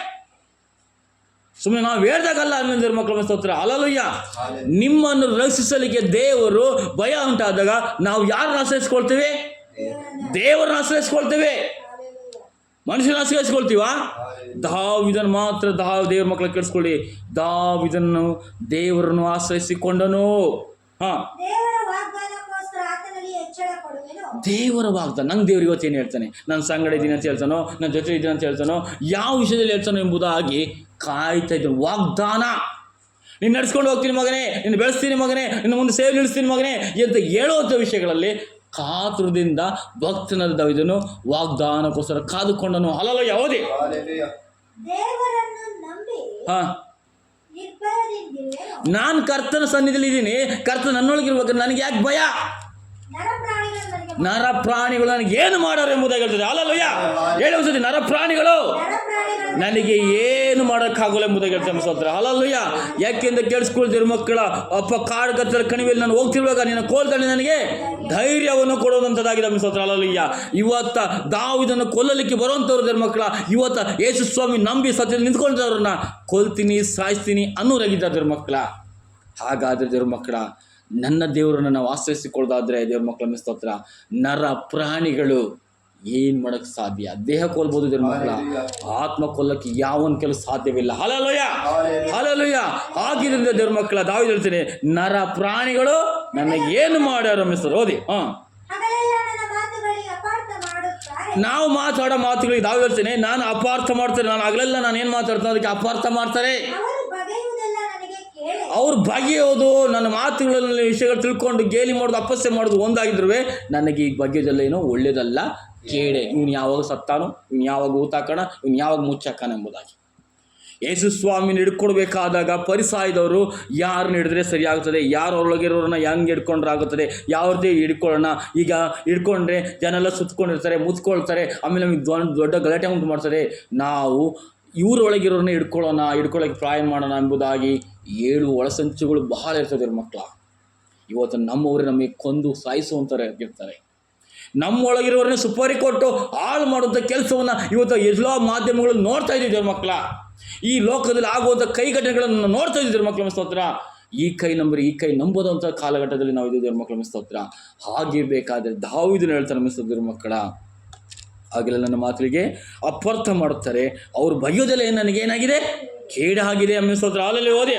ಸುಮ್ಮನೆ ನಾವು ಹೇಳ್ದಾಗಲ್ಲ ಅನ್ನೋ ದೇವ್ರ ಮಕ್ಕಳ ಸ್ತೋತ್ರ. ಹಾಲೆಲುಯ್ಯ. ನಿಮ್ಮನ್ನು ರಕ್ಷಿಸಲಿಕ್ಕೆ ದೇವರು ಭಯ ಉಂಟಾದಾಗ ನಾವು ಯಾರನ್ನ ಆಶ್ರಯಿಸ್ಕೊಳ್ತೇವೆ? ದೇವರನ್ನ ಆಶ್ರಯಿಸ್ಕೊಳ್ತೇವೆ. ಮನುಷ್ಯನ ಆಶ್ರಯಿಸ್ಕೊಳ್ತೀವ? ದಾವೀದನ ಮಾತ್ರ ದೇವ್ರ ಮಕ್ಕಳ ಕೇಳಿಸ್ಕೊಳ್ಳಿ, ದಾವೀದನು ದೇವರನ್ನು ಆಶ್ರಯಿಸಿಕೊಂಡನು. ದೇವರ ವಾಗ್ದಾನ. ನಂಗೆ ದೇವ್ರು ಇವತ್ತೇನು ಹೇಳ್ತಾನೆ, ನನ್ನ ಸಂಗಡ ಇದ್ದೀನಿ ಅಂತ ಹೇಳ್ತಾನೋ, ನನ್ನ ಜೊತೆ ಇದ್ದೀನಿ ಅಂತ ಹೇಳ್ತಾನೋ, ಯಾವ ವಿಷಯದಲ್ಲಿ ಹೇಳ್ತಾನೋ ಎಂಬುದಾಗಿ ಕಾಯ್ತಾ ಇದ್ದೀನಿ. ವಾಗ್ದಾನ. ನೀನು ನಡ್ಸ್ಕೊಂಡು ಹೋಗ್ತೀನಿ ಮಗನೇ, ನಿನ್ನ ಬೆಳೆಸ್ತೀನಿ ಮಗನೇ, ನಿನ್ನ ಮುಂದೆ ಸೇವೆ ನಿಲ್ಲಿಸ್ತೀನಿ ಮಗನೇ ಅಂತ ಹೇಳುವಂಥ ವಿಷಯಗಳಲ್ಲಿ ಕಾತುರದಿಂದ ಭಕ್ತನಾದ ದಾವೀದನು ವಾಗ್ದಾನಕ್ಕೋಸ್ಕರ ಕಾದುಕೊಂಡನು. ಹಲೋ ಯಾವುದೇ ನಾನು ಕರ್ತನ ಸನ್ನಿಧಿಯಲ್ಲಿ ಇದ್ದೀನಿ, ಕರ್ತ ನನ್ನೊಳಗಿರ್ಬೇಕಾದ್ರೆ ನನಗೆ ಯಾಕೆ ಭಯ? ನರ ಪ್ರಾಣಿಗಳು ನನಗೆ ಏನು ಮಾಡೋರು ಎಂಬುದಾಗಿ ಹೇಳ್ತದೆ. ಅಲ್ಲಲ್ಲಯ್ಯ ಹೇಳಿ, ನರ ಪ್ರಾಣಿಗಳು ನನಗೆ ಏನು ಮಾಡೋಕ್ಕಾಗಲ್ಲ ಎಂಬುದಾಗಿ ಹೇಳ್ತಾರೆ ಸ್ತೋತ್ರ. ಅಲ್ಲಲ್ಲಯ್ಯ. ಯಾಕೆಂದ್ರೆ ಕೇಳಿಸ್ಕೊಳ್ತೀರ ಮಕ್ಕಳ, ಅಪ್ಪ ಕಾಡು ಕತ್ತರ ಕಣಿವೆಯಲ್ಲಿ ನಾನು ಹೋಗ್ತಿರುವಾಗ ನಿನ್ನ ಕೋಲ್ತಾನೆ ನನಗೆ ಧೈರ್ಯವನ್ನು ಕೊಡುವಂಥದ್ದಾಗಿದೆ ಸ್ತೋತ್ರ. ಅಲ್ಲಲ್ಲಯ್ಯ. ಇವತ್ತ ದಾವೀದನ್ನು ಕೊಲ್ಲಲಿಕ್ಕೆ ಬರುವಂಥವ್ರು ದೇವ್ರ ಮಕ್ಕಳ, ಇವತ್ತ ಯೇಸು ಸ್ವಾಮಿ ನಂಬಿ ಸತ್ಯದಲ್ಲಿ ನಿಂತ್ಕೊಂಡವ್ರನ್ನ ಕೊಲ್ತೀನಿ, ಸಾಯಿಸ್ತೀನಿ ಅನ್ನೋರಾಗಿದ್ದಾರೆ ದೇವ್ರ ಮಕ್ಕಳ. ಹಾಗಾದ್ರೆ ದೇವ್ರ ಮಕ್ಕಳ, ನನ್ನ ದೇವರನ್ನು ನಾವು ಆಶ್ರಯಿಸಿಕೊಳ್ಳೋದಾದ್ರೆ ದೇವ್ರ ಮಕ್ಕಳ ಸ್ತೋತ್ರ, ನರ ಪ್ರಾಣಿಗಳು ಏನು ಮಾಡೋಕ್ಕೆ ಸಾಧ್ಯ? ದೇಹ ಕೊಲ್ಬೋದು ದೇವ್ರ ಮಕ್ಕಳ, ಆತ್ಮ ಕೊಲ್ಲಕ್ಕೆ ಯಾವನ್ ಕೆಲಸ ಸಾಧ್ಯವಿಲ್ಲ. Hallelujah, hallelujah. ಆಗಿದ್ದರಿಂದ ದೇವ್ರ ಮಕ್ಕಳ ದಾವೀದ ಹೇಳ್ತೇನೆ, ನರ ಪ್ರಾಣಿಗಳು ನನಗೆ ಏನು ಮಾಡ್ಯಾರ ಮಿಸ್ಟರ್. ಓದಿ. ನಾವು ಮಾತಾಡೋ ಮಾತುಗಳಿಗೆ ದಾವೀದ ಹೇಳ್ತೇನೆ, ನಾನು ಅಪಾರ್ಥ ಮಾಡ್ತೇನೆ. ನಾನು ಆಗಲೆಲ್ಲ ನಾನು ಏನು ಮಾತಾಡ್ತೇನೆ ಅದಕ್ಕೆ ಅಪಾರ್ಥ ಮಾಡ್ತಾರೆ. ಅವ್ರು ಬಗೆಯೋದು, ನನ್ನ ಮಾತುಗಳಲ್ಲಿ ವಿಷಯಗಳು ತಿಳ್ಕೊಂಡು ಗೇಲಿ ಮಾಡೋದು, ಅಪಸ್ಯ ಮಾಡೋದು ಒಂದಾಗಿದ್ರು ನನಗೆ ಈ ಬಗೆಯೋದಲ್ಲೇನೋ ಒಳ್ಳೇದಲ್ಲ, ಕೇಡೆ. ಇವನು ಯಾವಾಗ ಸತ್ತಾನೋ, ಇವನು ಯಾವಾಗ ಊತಾಕಣ, ಇವನು ಯಾವಾಗ ಮುಚ್ಚಾಕಣ ಎಂಬುದಾಗಿ. ಯೇಸು ಸ್ವಾಮಿನ ಹಿಡ್ಕೊಡ್ಬೇಕಾದಾಗ ಪರಿಸಾಯದವರು ಯಾರನ್ನ ಹಿಡಿದ್ರೆ ಸರಿಯಾಗುತ್ತದೆ, ಯಾರು ಅವ್ರೊಳಗಿರೋರನ್ನ ಹೆಂಗೆ ಹಿಡ್ಕೊಂಡ್ರೆ ಆಗುತ್ತದೆ, ಯಾವ ರೀತಿ ಹಿಡ್ಕೊಳ್ಳೋಣ. ಈಗ ಹಿಡ್ಕೊಂಡ್ರೆ ಜನ ಎಲ್ಲ ಸುತ್ಕೊಂಡಿರ್ತಾರೆ, ಮುತ್ಕೊಳ್ತಾರೆ, ಆಮೇಲೆ ನಮಗೆ ದೊಡ್ಡ ಗಲಾಟೆ ಉಂಟು ಮಾಡ್ತಾರೆ. ನಾವು ಇವರೊಳಗಿರೋರನ್ನ ಹಿಡ್ಕೊಳ್ಳೋಕ್ಕೆ ಪ್ರಾಯ ಮಾಡೋಣ ಎಂಬುದಾಗಿ 7 ಒಳಸಂಚುಗಳು ಬಹಳ ಇರ್ತದೆ ಮಕ್ಕಳ. ಇವತ್ತು ನಮ್ಮವರೇ ನಮಗೆ ಕೊಂದು ಸಾಯಿಸುವಂಥವ್ರು ಇರ್ತಾರೆ. ನಮ್ಮೊಳಗಿರೋರನ್ನೇ ಸುಪಾರಿ ಕೊಟ್ಟು ಹಾಳು ಮಾಡುವಂಥ ಕೆಲಸವನ್ನು ಇವತ್ತು ಎಲ್ಲ ಮಾಧ್ಯಮಗಳಲ್ಲಿ ನೋಡ್ತಾ ಇದ್ದೀವಿ ಮಕ್ಕಳ. ಈ ಲೋಕದಲ್ಲಿ ಆಗುವಂಥ ಕೈಘಟನೆಗಳನ್ನು ನೋಡ್ತಾ ಇದ್ದೀವಿ ಮಕ್ಕಳ ಸ್ತೋತ್ರ. ಈ ಕೈ ನಂಬೋದಂಥ ಕಾಲಘಟ್ಟದಲ್ಲಿ ನಾವು ಇದ್ದೀವಿ ಮಕ್ಕಳ ಸ್ತೋತ್ರ. ಹಾಗಿರಬೇಕಾದ್ರೆ ದಾವೀದನು ಹೇಳ್ತಾರೆ ಮಿಸ್ತರ ಮಕ್ಕಳ, ಹಾಗೆಲ್ಲ ನನ್ನ ಮಾತಿಗೆ ಅಪಾರ್ಥ ಮಾಡುತ್ತಾರೆ. ಅವ್ರು ಬೈಯೋದೆಲ್ಲ ನನಗೇನಾಗಿದೆ, ಕೇಡಾಗಿದೆ ಸ್ತೋತ್ರ. ಅಲ್ಲಲ್ಲಿ ಓದಿ.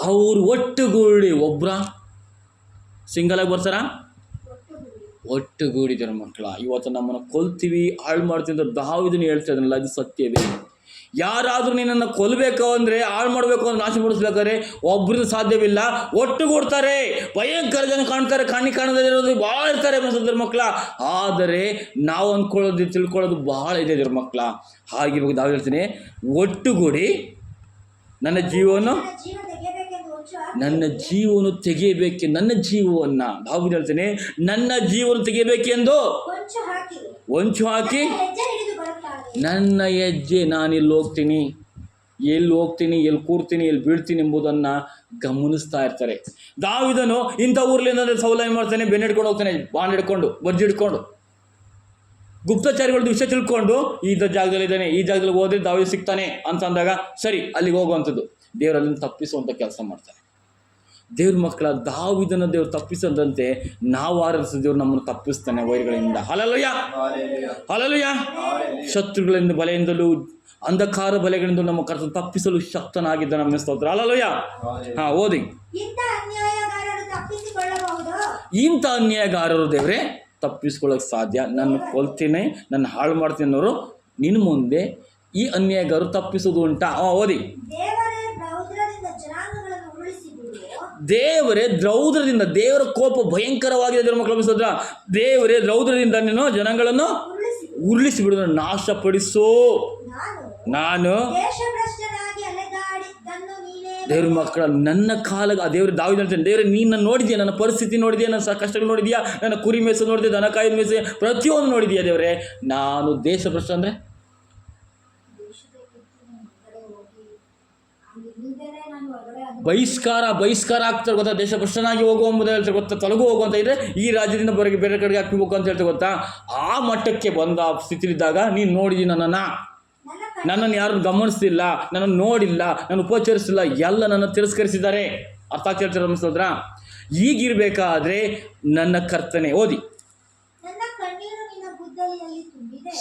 ಅವ್ರು ಒಟ್ಟುಗೂಡಿ, ಒಬ್ರ ಸಿಂಗಲ್ ಆಗಿ ಬರ್ತಾರ, ಒಟ್ಟುಗೂಡಿದಾರೆ ಮಕ್ಕಳ. ಇವತ್ತು ನಮ್ಮನ್ನು ಕೊಲ್ತೀವಿ, ಹಾಳು ಮಾಡ್ತೀವಿ ಅಂತ ದಾವೀದನು ಹೇಳ್ತಾ ಇದ್ದಾನಲ್ಲ, ಅದು ಸತ್ಯವೇ. ಯಾರಾದರೂ ನಿನ್ನನ್ನು ಕೊಲ್ಲಬೇಕು ಅಂದರೆ, ಹಾಳು ಮಾಡಬೇಕು ಅಂದ್ರೆ, ನಾಶ ಪಡಿಸ್ಬೇಕಾದ್ರೆ ಒಬ್ಬರಿಂದ ಸಾಧ್ಯವಿಲ್ಲ. ಒಟ್ಟುಗೂಡ್ತಾರೆ, ಭಯಂಕರ ಜನ ಕಾಣ್ತಾರೆ, ಕಾಣದೇ ಇರೋದು ಭಾಳ ಇರ್ತಾರೆ ಮಕ್ಕಳ. ಆದರೆ ನಾವು ಅಂದ್ಕೊಳ್ಳೋದು ತಿಳ್ಕೊಳ್ಳೋದು ಭಾಳ ಇದೆ ಇದ್ರ ಮಕ್ಕಳ. ಹಾಗೆ ನಾವು ಹೇಳ್ತೀನಿ, ಒಟ್ಟುಗೂಡಿ ನನ್ನ ಜೀವವನ್ನು ನನ್ನ ಜೀವವನ್ನು ತೆಗೆಯಬೇಕೆ, ನನ್ನ ಜೀವವನ್ನು ದಾವೀದ ಹೇಳ್ತಾನೆ, ನನ್ನ ಜೀವವನ್ನು ತೆಗೆಯಬೇಕೆಂದು ಹೊಂಚು ಹಾಕಿ ಹೆಜ್ಜೆ ಹಿಡಿದು ಬರುತ್ತಾರೆ. ನನ್ನ ಹೆಜ್ಜೆ ನಾನೆಲ್ಲಿ ಹೋಗ್ತೀನಿ, ಎಲ್ಲಿ ಹೋಗ್ತೀನಿ, ಎಲ್ಲಿ ಕೂರ್ತೀನಿ, ಎಲ್ಲಿ ಬೀಳ್ತೀನಿ ಎಂಬುದನ್ನು ಗಮನಿಸ್ತಾ ಇರ್ತಾರೆ. ದಾವೀದನು ಇಂಥ ಊರ್ಲಿಂದ ಸೌಲ ಏನು ಮಾಡ್ತಾನೆ, ಬೆನ್ನಿಡ್ಕೊಂಡು ಹೋಗ್ತಾನೆ, ಬಾಂಡ್ ಹಿಡ್ಕೊಂಡು, ಬರ್ಜಿ ಹಿಡ್ಕೊಂಡು, ಗುಪ್ತಚಾರಿಗಳದ್ದು ವಿಷಯ ತಿಳ್ಕೊಂಡು ಈ ಜಾಗದಲ್ಲಿ ಇದ್ದಾನೆ, ಈ ಜಾಗದಲ್ಲಿ ಹೋದ್ರೆ ದಾವೀದ ಸಿಗ್ತಾನೆ ಅಂತ ಅಂದಾಗ ಸರಿ ಅಲ್ಲಿಗೆ ಹೋಗುವಂಥದ್ದು. ದೇವರಲ್ಲಿ ತಪ್ಪಿಸುವಂಥ ಕೆಲಸ ಮಾಡ್ತಾರೆ. ದೇವ್ರ ಮಕ್ಕಳ ದಾವೀದನ ದೇವ್ರು ತಪ್ಪಿಸದಂತೆ ನಾವು ಆರಾಧಿಸೋ ದೇವ್ರು ನಮ್ಮನ್ನು ತಪ್ಪಿಸ್ತಾನೆ ವೈರಿಗಳಿಂದ. Hallelujah, hallelujah. ಶತ್ರುಗಳಿಂದ ಬಲೆಯಿಂದಲೂ ಅಂಧಕಾರ ಬಲೆಗಳಿಂದ ನಮ್ಮ ಕರ್ತನ ತಪ್ಪಿಸಲು ಶಕ್ತನಾಗಿದ್ದ ನಮ್ಮ ಸ್ತೋತ್ರ. ಹಲ್ಲೆಲೂಯಾ. ಓದಿ. ಇಂಥ ಅನ್ಯಾಯಗಾರರು ತಪ್ಪಿಸಿಕೊಳ್ಳಬಹುದು. ಇಂಥ ಅನ್ಯಾಯಗಾರರು ದೇವರೇ ತಪ್ಪಿಸ್ಕೊಳ್ಳೋಕೆ ಸಾಧ್ಯ. ನನ್ನ ಕೊಲ್ತೀನಿ, ನನ್ನ ಹಾಳು ಮಾಡ್ತೀನಿ ಅನ್ನೋರು ನಿನ್ನ ಮುಂದೆ ಈ ಅನ್ಯಾಯಗಾರರು ತಪ್ಪಿಸೋದು ಉಂಟಾ? ಓದಿ. ದೇವರೇ ರೌದ್ರದಿಂದ, ದೇವರ ಕೋಪ ಭಯಂಕರವಾಗಿದೆ ದೇವರ ಮಕ್ಕಳ ಮಿಸೋದ್ರ. ದೇವರೇ ರೌದ್ರದಿಂದ ನೀನು ಜನಗಳನ್ನು ಉರುಳಿಸಿ ಬಿಡು, ನಾಶಪಡಿಸು. ನಾನು ದೇವ್ರ ಮಕ್ಕಳ ನನ್ನ ಕಾಲ ದೇವ್ರ ದಾವೀದ ಹೇಳ್ತಾನೆ, ದೇವ್ರೆ ನೀನು ನನ್ನ ನೋಡಿದ್ಯಾ, ನನ್ನ ಪರಿಸ್ಥಿತಿ ನೋಡಿದ್ಯಾ, ನನ್ನ ಕಷ್ಟಗಳು ನೋಡಿದ್ಯಾ, ನನ್ನ ಕುರಿ ಮೇಸು ನೋಡಿದ್ಯಾ, ದನ ಕಾಯ್ದ ಮೇಸು, ಪ್ರತಿಯೊಂದು ನೋಡಿದ್ಯಾ ದೇವರೇ. ನಾನು ದೇಶಭ್ರಷ್ಟ ಅಂದರೆ ಬಹಿಷ್ಕಾರ ಆಗ್ತಾರೆ ಗೊತ್ತಾ, ದೇಶಭ್ರಷ್ಟನಾಗಿ ಹೋಗುವ ಎಂಬುದು ಹೇಳ್ತಾರೆ ಗೊತ್ತಾ, ತೊಲಗು ಹೋಗುವಂತ ಇದ್ರೆ ಈ ರಾಜ್ಯದಿಂದ ಬರೀ ಬೇರೆ ಕಡೆಗೆ ಹಾಕಬೇಕು ಅಂತ ಹೇಳ್ತಾರೆ ಗೊತ್ತಾ. ಆ ಮಟ್ಟಕ್ಕೆ ಬಂದ ಸ್ಥಿತಿಲಿದ್ದಾಗ ನೀನು ನೋಡಿದಿ ನನ್ನನ್ನು ಯಾರು ಗಮನಿಸ್ತಿಲ್ಲ, ನನ್ನನ್ನು ನೋಡಿಲ್ಲ, ನಾನು ಉಪಚರಿಸಿಲ್ಲ, ಎಲ್ಲ ನನ್ನ ತಿರಸ್ಕರಿಸಿದ್ದಾರೆ. ಅರ್ಥ ಆಗ್ತಿರ್ತಾರೆ ಅನ್ಸೋದ್ರ. ಈಗಿರ್ಬೇಕಾದ್ರೆ ನನ್ನ ಕರ್ತನೆ. ಓದಿ.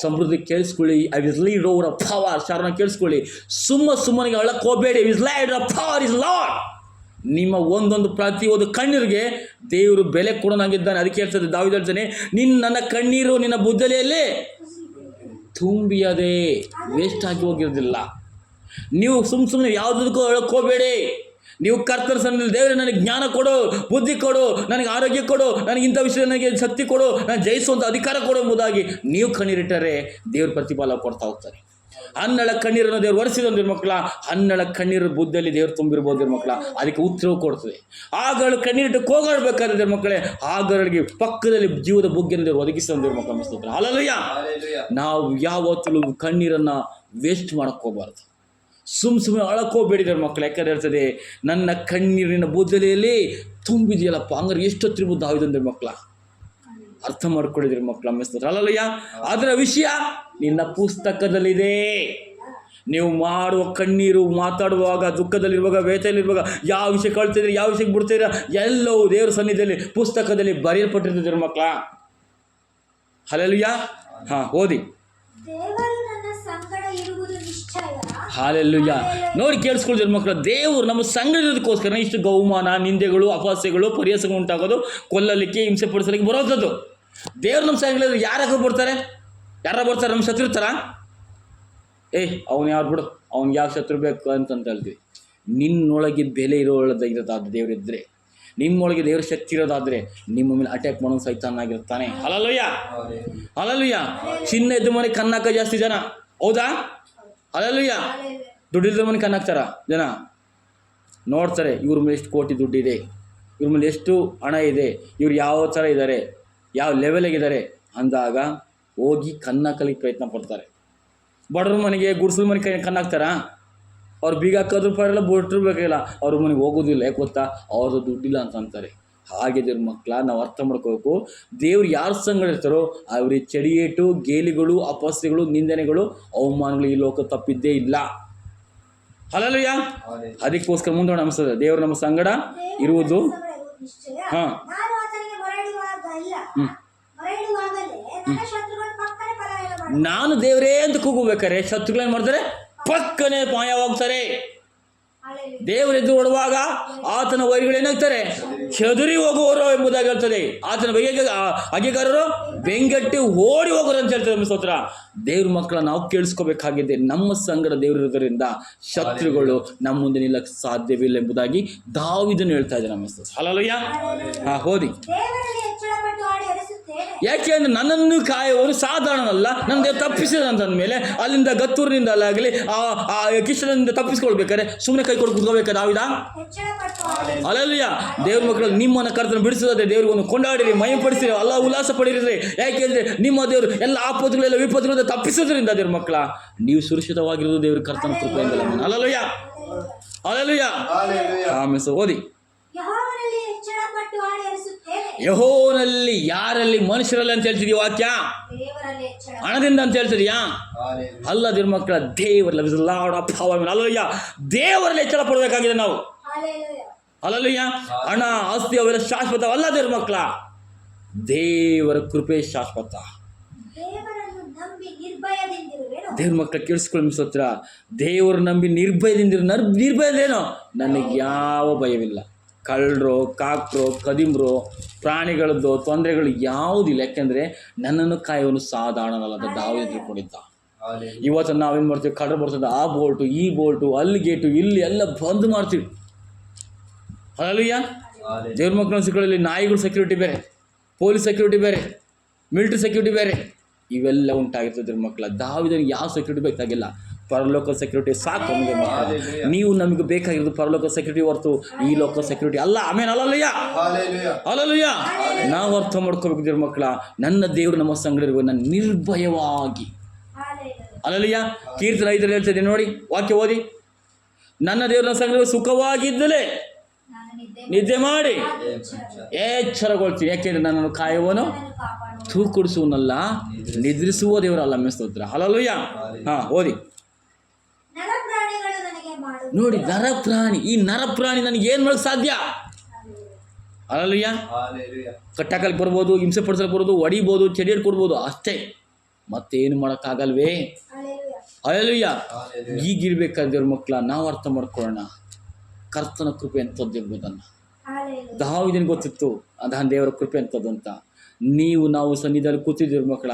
ಸಮೃದ್ಧಿ ಕೇಳಿಸ್ಕೊಳ್ಳಿ. I with lead over a power. Sharana ಕೇಳಿಸ್ಕೊಳ್ಳಿ. ಸುಮ್ಮನಿಗೆ ಅಳಕ್ಕೆ ಹೋಗಬೇಡಿ. With light a power is Lord. ನಿಮ್ಮ ಒಂದೊಂದು ಪ್ರತಿಯೊಂದು ಕಣ್ಣೀರಿಗೆ ದೇವರು ಬೆಲೆ ಕೊಡೋನಾಗಿದ್ದಾನೆ. ಅದಕ್ಕೆ ಹೇಳ್ತದೆ ದಾವೀದ ಹೇಳ್ತಾನೆ, ನನ್ನ ಕಣ್ಣೀರು ನಿನ್ನ ಬುದ್ದಲಿಯಲ್ಲಿ ತುಂಬಿಯದೆ ವೇಸ್ಟ್ ಆಗಿ ಹೋಗಿರೋದಿಲ್ಲ. ನೀವು ಸುಮ್ಮನೆ ಯಾವುದಕ್ಕೂ ಅಳಕ್ಕೆ ಹೋಗಬೇಡಿ. ನೀವು ಕರ್ತನ ಸನ್ನಿಧಿಯಲ್ಲಿ ದೇವರೇ ನನಗೆ ಜ್ಞಾನ ಕೊಡು, ಬುದ್ಧಿ ಕೊಡು, ನನಗೆ ಆರೋಗ್ಯ ಕೊಡು, ನನಗೆ ಇಂಥ ವಿಷಯ ನನಗೆ ಶಕ್ತಿ ಕೊಡು, ನಾನು ಜಯಿಸುವಂಥ ಅಧಿಕಾರ ಕೊಡು ಎಂಬುದಾಗಿ ನೀವು ಕಣ್ಣೀರಿಟ್ಟರೆ ದೇವ್ರ ಪ್ರತಿಫಲ ಕೊಡ್ತಾ ಹೋಗ್ತಾರೆ. ಹನ್ನಳ ಕಣ್ಣೀರನ್ನು ದೇವ್ರು ಒರೆಸಿದ ಮಕ್ಕಳ, ಹನ್ನಳ ಕಣ್ಣೀರು ಬುದ್ಧಲ್ಲಿ ದೇವ್ರು ತುಂಬಿರ್ಬೋದು ದೇವ್ರ ಮಕ್ಕಳ. ಅದಕ್ಕೆ ಉತ್ತರವು ಕೊಡ್ತದೆ. ಆಗಳು ಕಣ್ಣೀರಿಟ್ಟು ಕೋಗಾಡಬೇಕಾದ್ರೆ ದೇವ್ರ ಮಕ್ಕಳೇ, ಆಗಳಿಗೆ ಪಕ್ಕದಲ್ಲಿ ಜೀವದ ಬುಗ್ಗೆಯನ್ನು ದೇವ್ರು ಒದಗಿಸಿದ ದೇವ್ರ ಮಕ್ಕಳ ಅನಿಸ್ತದೆ. ಹಲ್ಲೆಲೂಯಾ. ನಾವು ಯಾವತ್ತೂ ಕಣ್ಣೀರನ್ನು ವೇಸ್ಟ್ ಮಾಡೋಕ್ಕೋಗ್ಬಾರ್ದು. ಸುಮ್ಮನೆ ಅಳಕೋಬೇಡಿ ದೇವ್ರ ಮಕ್ಕಳು. ಯಾಕಂದ್ರೆ ಹೇಳ್ತದೆ, ನನ್ನ ಕಣ್ಣೀರಿನ ಬುದ್ದಲಿಯಲ್ಲಿ ತುಂಬಿದೆಯಲ್ಲಪ್ಪ, ಹಂಗಾರೆ ಎಷ್ಟೊತ್ತಿರ್ಬೋದು ದಾವೀದನ ಮಕ್ಕಳ. ಅರ್ಥ ಮಾಡ್ಕೊಂಡಿದ್ದೀರಿ ಮಕ್ಕಳು ಅಮ್ಮಿಸ್ತಾರೆ. ಹಲ್ಲೆಲೂಯಾ. ಅದರ ವಿಷಯ ನಿನ್ನ ಪುಸ್ತಕದಲ್ಲಿದೆ. ನೀವು ಮಾಡುವ ಕಣ್ಣೀರು, ಮಾತಾಡುವಾಗ, ದುಃಖದಲ್ಲಿರುವಾಗ, ವೇದನೆಯಲ್ಲಿರುವಾಗ, ಯಾವ ವಿಷಯ ಕಳ್ತಿದ್ರಿ, ಯಾವ ವಿಷಯಕ್ಕೆ ಬಿಡ್ತಿದ್ದೀರಾ, ಎಲ್ಲವೂ ದೇವರ ಸನ್ನಿಧಿಯಲ್ಲಿ ಪುಸ್ತಕದಲ್ಲಿ ಬರೆಯಲ್ಪಟ್ಟಿರ್ತಿದ್ದೀರಿ ಮಕ್ಕಳ. ಹಲ್ಲೆಲೂಯಾ. ಓದಿ. ಹಾಲೆಲ್ಲೂಯಾ. ನೋಡಿ ಕೇಳಿಸ್ಕೊಳ್ತೀರಿ ಮಕ್ಕಳು, ದೇವರು ನಮ್ಮ ಸಂಗಡ ಇರೋದಕ್ಕೋಸ್ಕರ ಇಷ್ಟು ಗೌಮಾನ, ನಿಂದೆಗಳು, ಅಪಹಾಸ್ಯಗಳು, ಪರಿಹಾಸಗಳು ಉಂಟಾಗೋದು, ಕೊಲ್ಲಲಿಕ್ಕೆ, ಹಿಂಸೆ ಪಡಿಸಲಿಕ್ಕೆ ಬರೋದು. ದೇವ್ರು ನಮ್ಮ ಸಂಗಡ ಯಾರಾದ್ರೂ ಬರ್ತಾರೆ? ಯಾರು ಬರ್ತಾರೆ? ನಮ್ಮ ಶತ್ರು ಇರ್ತಾರ? ಅವನು ಯಾರು ಬಿಡು, ಅವ್ನಿಗೆ ಯಾವ ಶತ್ರು ಬೇಕು ಅಂತ ಹೇಳ್ತೀವಿ. ನಿನ್ನೊಳಗೆ ಬೆಲೆ ಇರೋದಾದ್ರೆ ದೇವರಿದ್ದರೆ, ನಿಮ್ಮೊಳಗೆ ದೇವ್ರ ಶಕ್ತಿ ಇರೋದಾದರೆ ನಿಮ್ಮ ಮೇಲೆ ಅಟ್ಯಾಕ್ ಮಾಡೋದು ಸೈತಾನಾಗಿರ್ತಾನೆ. Hallelujah, hallelujah. ಚಿನ್ನ ಎದ್ದು ಮನೆ ಕನ್ನಾಕ ಜಾಸ್ತಿ ಜನ, ಹೌದಾ? ಹಲ್ಲೆಲೂಯಾ. ದುಡ್ಡಿಲ್ಲದ ಮನೆ ಕಣ್ಣಾಕ್ತಾರ ಜನ. ನೋಡ್ತಾರೆ ಇವ್ರ ಮೇಲೆ ಎಷ್ಟು ಕೋಟಿ ದುಡ್ಡಿದೆ, ಇವ್ರ ಮೇಲೆ ಎಷ್ಟು ಹಣ ಇದೆ, ಇವ್ರು ಯಾವ ಥರ ಇದ್ದಾರೆ, ಯಾವ ಲೆವೆಲಿಗಿದ್ದಾರೆ ಅಂದಾಗ ಹೋಗಿ ಕನ್ನಾಕಲಿಕ್ಕೆ ಪ್ರಯತ್ನ ಪಡ್ತಾರೆ. ಬಡವ್ರ ಮನೆಗೆ, ಗುಡ್ಸಲ ಮನೆಗೆ ಕಣ್ಣಾಕ್ತಾರ? ಅವ್ರು ಬೀಗ ಹಾಕೋದ್ರ ಪರಲ್ಲ, ಬೇಕಾಗಿಲ್ಲ, ಅವ್ರ ಮನೆಗೆ ಹೋಗೋದಿಲ್ಲ. ಯಾಕೆ ಗೊತ್ತಾ? ಅವ್ರದ್ದು ದುಡ್ಡಿಲ್ಲ ಅಂತ ಅಂತಾರೆ. ಹಾಗೆ ದೇವ್ರ ಮಕ್ಕಳ, ನಾವು ಅರ್ಥ ಮಾಡ್ಕೋಬೇಕು. ದೇವ್ರು ಯಾರ ಸಂಗಡ ಇರ್ತಾರೋ ಅವ್ರಿಗೆ ಚಡಿಯೇಟು, ಗೇಲಿಗಳು, ಅಪಸ್ಯಗಳು, ನಿಂದನೆಗಳು, ಅವಮಾನಗಳು ಈ ಲೋಕ ತಪ್ಪಿದ್ದೇ ಇಲ್ಲ. ಹಲ್ಲೆಲೂಯಾ. ಅದಕ್ಕೋಸ್ಕರ ಮುಂದೋಣ ಅನಿಸ್ತದೆ ದೇವ್ರು ನಮ್ಮ ಸಂಗಡ ಇರುವುದು. ನಾನು ದೇವರೇ ಅಂತ ಕೂಗಬೇಕಾರೆ ಶತ್ರುಗಳೇನು ಮಾಡ್ತಾರೆ? ಪಕ್ಕನೆ ಮಾಯವಾಗ್ತಾರೆ. ದೇವರೆದ್ದು ಓಡುವಾಗ ಆತನ ವೈರಿಗಳೇನಾಗ್ತಾರೆ? ಚದುರಿ ಹೋಗುವವರು ಎಂಬುದಾಗಿ ಹೇಳ್ತದೆ. ಆತನ ಹಗೆಗಾರರು ಬೆಂಗಟ್ಟಿ ಓಡಿ ಹೋಗೋರು ಅಂತ ಹೇಳ್ತದೆ. ಸ್ತೋತ್ರ. ದೇವ್ರ ಮಕ್ಕಳ ನಾವು ಕೇಳಿಸ್ಕೋಬೇಕಾಗಿದೆ, ನಮ್ಮ ಸಂಗಡ ದೇವರಿರೋದ್ರಿಂದ ಶತ್ರುಗಳು ನಮ್ಮ ಮುಂದೆ ನಿಲ್ಲಕ್ಕೆ ಸಾಧ್ಯವಿಲ್ಲ ಎಂಬುದಾಗಿ ದಾವೀದನು ಹೇಳ್ತಾ ಇದ್ದಾರೆ. ನಮ್ಮ ಸ್ತೋತ್ರ. ಹಲ್ಲೆಲೂಯಾ. ಓದಿ. ಯಾಕೆ ಅಂದರೆ ನನ್ನನ್ನು ಕಾಯುವವರು ಸಾಧಾರಣನಲ್ಲ, ನನ್ನ ದೇವ್ರು ತಪ್ಪಿಸಿದಂತಂದ ಮೇಲೆ ಅಲ್ಲಿಂದ ಗತ್ತೂರಿನಿಂದ ಆಗಲಿ ಆ ಕಿಶನಿಂದ ತಪ್ಪಿಸ್ಕೊಳ್ಬೇಕಾದ್ರೆ ಸುಮ್ಮನೆ ಕೈ ಕೊಟ್ಟು ಕೂತ್ಕೋಬೇಕಾ ದಾವೀದ? ಅಲ್ಲಲ್ಯ ದೇವ್ರ ಮಕ್ಕಳು ನಿಮ್ಮನ್ನು ಕರ್ತನ ಬಿಡಿಸೋದ್ರೆ ದೇವ್ರಿಗೆ ಒಂದು ಕೊಂಡಾಡಿರಿ, ಮೈಪಡಿಸಿರಿ, ಅಲ್ಲ ಉಲ್ಲಾಸ ಪಡಿರಿ. ಯಾಕೆಂದ್ರೆ ನಿಮ್ಮ ದೇವರು ಎಲ್ಲ ಆಪತ್ತುಗಳೆಲ್ಲ ವಿಪತ್ತುಗಳಿಂದ ತಪ್ಪಿಸೋದ್ರಿಂದ ದೇವ್ರ ಮಕ್ಕಳ ನೀವು ಸುರಕ್ಷಿತವಾಗಿರೋದು ದೇವ್ರ ಕರ್ತನ ಕೃಪೆಯಿಂದಲೇ. ಅಲ್ಲಲ್ಯ ಅಲ್ಲಲ್ಯ ಆಮೇಲೆ ಓದಿ. ಯೆಹೋವನಲ್ಲಿ ಎಚ್ಚರಪಟ್ಟು ಹಾಡು ಎರಿಸುತ್ತೇನೆ. ಯೆಹೋವನಲ್ಲಿ ಯಾರಲ್ಲಿ? ಮನುಷ್ಯರಲ್ಲಿ ಅಂತ ಹೇಳ್ತಿದೀಯ ವಾಕ್ಯ? ದೇವರಲ್ಲಿ ಎಚ್ಚರ. ಹಣದಿಂದ ಅಂತ ಹೇಳ್ತಿದ್ಯಾ? ಅಲ್ಲ ದೇವ್ರ ಮಕ್ಕಳ, ದೇವರಲ್ಲಿ ಅಲ್ಲಯ್ಯ, ದೇವರಲ್ಲಿ ಎಚ್ಚರ ಪಡಬೇಕಾಗಿದೆ ನಾವು. ಹಲ್ಲೆಲೂಯಾ. ಅಲ್ಲಯ್ಯ, ಹಣ ಆಸ್ತಿ ಅವೆಲ್ಲ ಶಾಶ್ವತ ಅಲ್ಲ ದೇವ್ರ ಮಕ್ಕಳ. ದೇವರ ಕೃಪೆ ಶಾಶ್ವತ. ದೇವರನ್ನು ನಂಬಿ ನಿರ್ಭಯದಿಂದಿರುವೆನು. ದೇವ್ರ ಮಕ್ಕಳ ಕೇಳಿಸ್ಕೊಳ್ಳಿ ಸ್ತೋತ್ರ. ದೇವರು ನಂಬಿ ನಿರ್ಭಯದಿಂದಿರು. ನಿರ್ಭಯದೇನೋ? ನನಗೆ ಯಾವ ಭಯವಿಲ್ಲ. ಕಳ್ಳರು, ಕಾಕ್ರು, ಕದಿಮ್ರು, ಪ್ರಾಣಿಗಳದ್ದು ತೊಂದರೆಗಳು ಯಾವುದಿಲ್ಲ. ಯಾಕೆಂದರೆ ನನ್ನನ್ನು ಕಾಯುವನು ಸಾಧಾರಣನಲ್ಲದ ದಾವೀದ ತಿಳ್ಕೊಂಡಿದ್ದ. ಇವತ್ತು ನಾವೇನು ಮಾಡ್ತೀವಿ? ಕಳ್ಳರು ಬರ್ತದೆ, ಆ ಬೋಲ್ಟು ಈ ಬೋಲ್ಟು, ಅಲ್ಲಿ ಗೇಟು, ಇಲ್ಲಿ ಎಲ್ಲ ಬಂದ್ ಮಾಡ್ತೀವಿ. ಅಲ್ಲಯ್ಯ, ದೇವ್ರ ಮಕ್ಕಳ ಸಿಕ್ಕಲ್ಲಿ ನಾಯಿಗಳು ಸೆಕ್ಯೂರಿಟಿ ಬೇರೆ, ಪೊಲೀಸ್ ಸೆಕ್ಯೂರಿಟಿ ಬೇರೆ, ಮಿಲಿಟರಿ ಸೆಕ್ಯೂರಿಟಿ ಬೇರೆ, ಇವೆಲ್ಲ ಉಂಟಾಗಿರ್ತದೆ ದೇವ್ರ ಮಕ್ಕಳ. ದಾವೀದನಿಗೆ ಯಾವ ಸೆಕ್ಯೂರಿಟಿ ಬೇಕಾಗಿಲ್ಲ, ಪರಲೋಕ ಸೆಕ್ಯೂರಿಟಿ ಸಾಕು ನಮಗೆ. ನೀವು ನಮಗೆ ಬೇಕಾಗಿರೋದು ಪರಲೋಕ ಸೆಕ್ಯೂರಿಟಿ ಹೊರತು ಈ ಲೋಕ ಸೆಕ್ಯೂರಿಟಿ ಅಲ್ಲ. ಆಮೇಲೆ ಅಲ್ಲಯ್ಯ ಅಲ್ಲಯ್ಯ, ನಾವು ಅರ್ಥ ಮಾಡ್ಕೋಬೇಕು ದೇವ್ರ ಮಕ್ಕಳ. ನನ್ನ ದೇವರು ನಮ್ಮ ಸಂಗಡ ಇರುವ ನಾನು ನಿರ್ಭಯವಾಗಿ. ಅಲ್ಲಯ್ಯ, ಕೀರ್ತನೆ 5 ಹೇಳ್ತಿದ್ದೀನಿ ನೋಡಿ, ವಾಕ್ಯ ಓದಿ. ನನ್ನ ದೇವರ ಸಂಗಡ ಸುಖವಾಗಿದ್ದಲೇ ನಿದ್ದೆ ಮಾಡಿ ಎಚ್ಚರಗೊಳ್ತೀನಿ. ಯಾಕೆಂದ್ರೆ ನನ್ನನ್ನು ಕಾಯುವನು ತೂಕುಡಿಸುವನಲ್ಲ, ನಿದ್ರಿಸುವ ದೇವರಲ್ಲ. ಸ್ತೋತ್ರ. ಹಲ್ಲೆಲೂಯಾ. ಓದಿ ನೋಡಿ. ನರಪ್ರಾಣಿ, ಈ ನರಪ್ರಾಣಿ ನನಗೆ ಏನು ಮಾಡೋಕ್ಕೆ ಸಾಧ್ಯ? ಹಲ್ಲೆಲೂಯಾ. ಕಟ್ಟಕಲಿಗೆ ಬರ್ಬೋದು, ಹಿಂಸೆ ಪಡಿಸಕ್ಕೆ ಬರ್ಬೋದು, ಹೊಡಿಬೋದು, ಚೆಡಿಯಡ್ ಕೊಡ್ಬೋದು, ಅಷ್ಟೇ. ಮತ್ತೇನು ಮಾಡೋಕ್ಕಾಗಲ್ವೇ? ಹಲ್ಲೆಲೂಯಾ. ಈಗಿರ್ಬೇಕಾದ ದೇವ್ರ ಮಕ್ಕಳ ನಾವು ಅರ್ಥ ಮಾಡ್ಕೊಳ್ಳೋಣ ಕರ್ತನ ಕೃಪೆ ಎಂಥದ್ದು ಎಂಬುದನ್ನು. ದಾವೀದನಿಗೆ ಗೊತ್ತಿತ್ತು ಅದನ್ನ ದೇವರ ಕೃಪೆ ಎಂಥದ್ದು ಅಂತ. ನಾವು ಸನ್ನಿಧಿಯಲ್ಲಿ ಕೂತಿದ್ದೀರ ಮಕ್ಕಳ,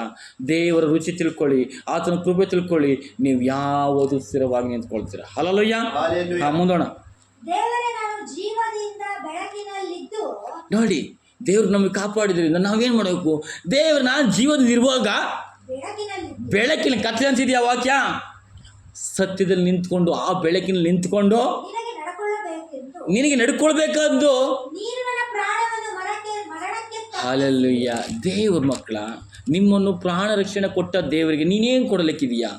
ದೇವರ ರುಚಿ ತಿಳ್ಕೊಳ್ಳಿ, ಆತನ ಕೃಪೆ ತಿಳ್ಕೊಳ್ಳಿ, ನೀವು ಯಾವುದು ಸ್ಥಿರವಾಗಿ ನಿಂತ್ಕೊಳ್ತೀರ. ಹಲ್ಲೆಲೂಯಾ. ಮುಂದೋಣ. ನೋಡಿ, ದೇವ್ರು ನಮಗೆ ಕಾಪಾಡಿದ್ರಿಂದ ನಾವೇನು ಮಾಡಬೇಕು? ದೇವ್ರು ನಾನು ಜೀವನದಿಂದ ಇರುವಾಗ ಬೆಳಕಿನ ಕತ್ತಲೆ ಅಂತಿದೆಯಾ ವಾಕ್ಯ? ಸತ್ಯದಲ್ಲಿ ನಿಂತ್ಕೊಂಡು, ಆ ಬೆಳಕಿನಲ್ಲಿ ನಿಂತ್ಕೊಂಡು ನಿನಗೆ ನಡ್ಕೊಳ್ಬೇಕಾದ್ದು. ಹಲ್ಲೆಲೂಯಾ. ದೇವ್ರ ಮಕ್ಕಳ, ನಿಮ್ಮನ್ನು ಪ್ರಾಣ ರಕ್ಷಣೆ ಕೊಟ್ಟ ದೇವರಿಗೆ ನೀನೇನು ಕೊಡಲಿಕ್ಕಿದೀಯಾ?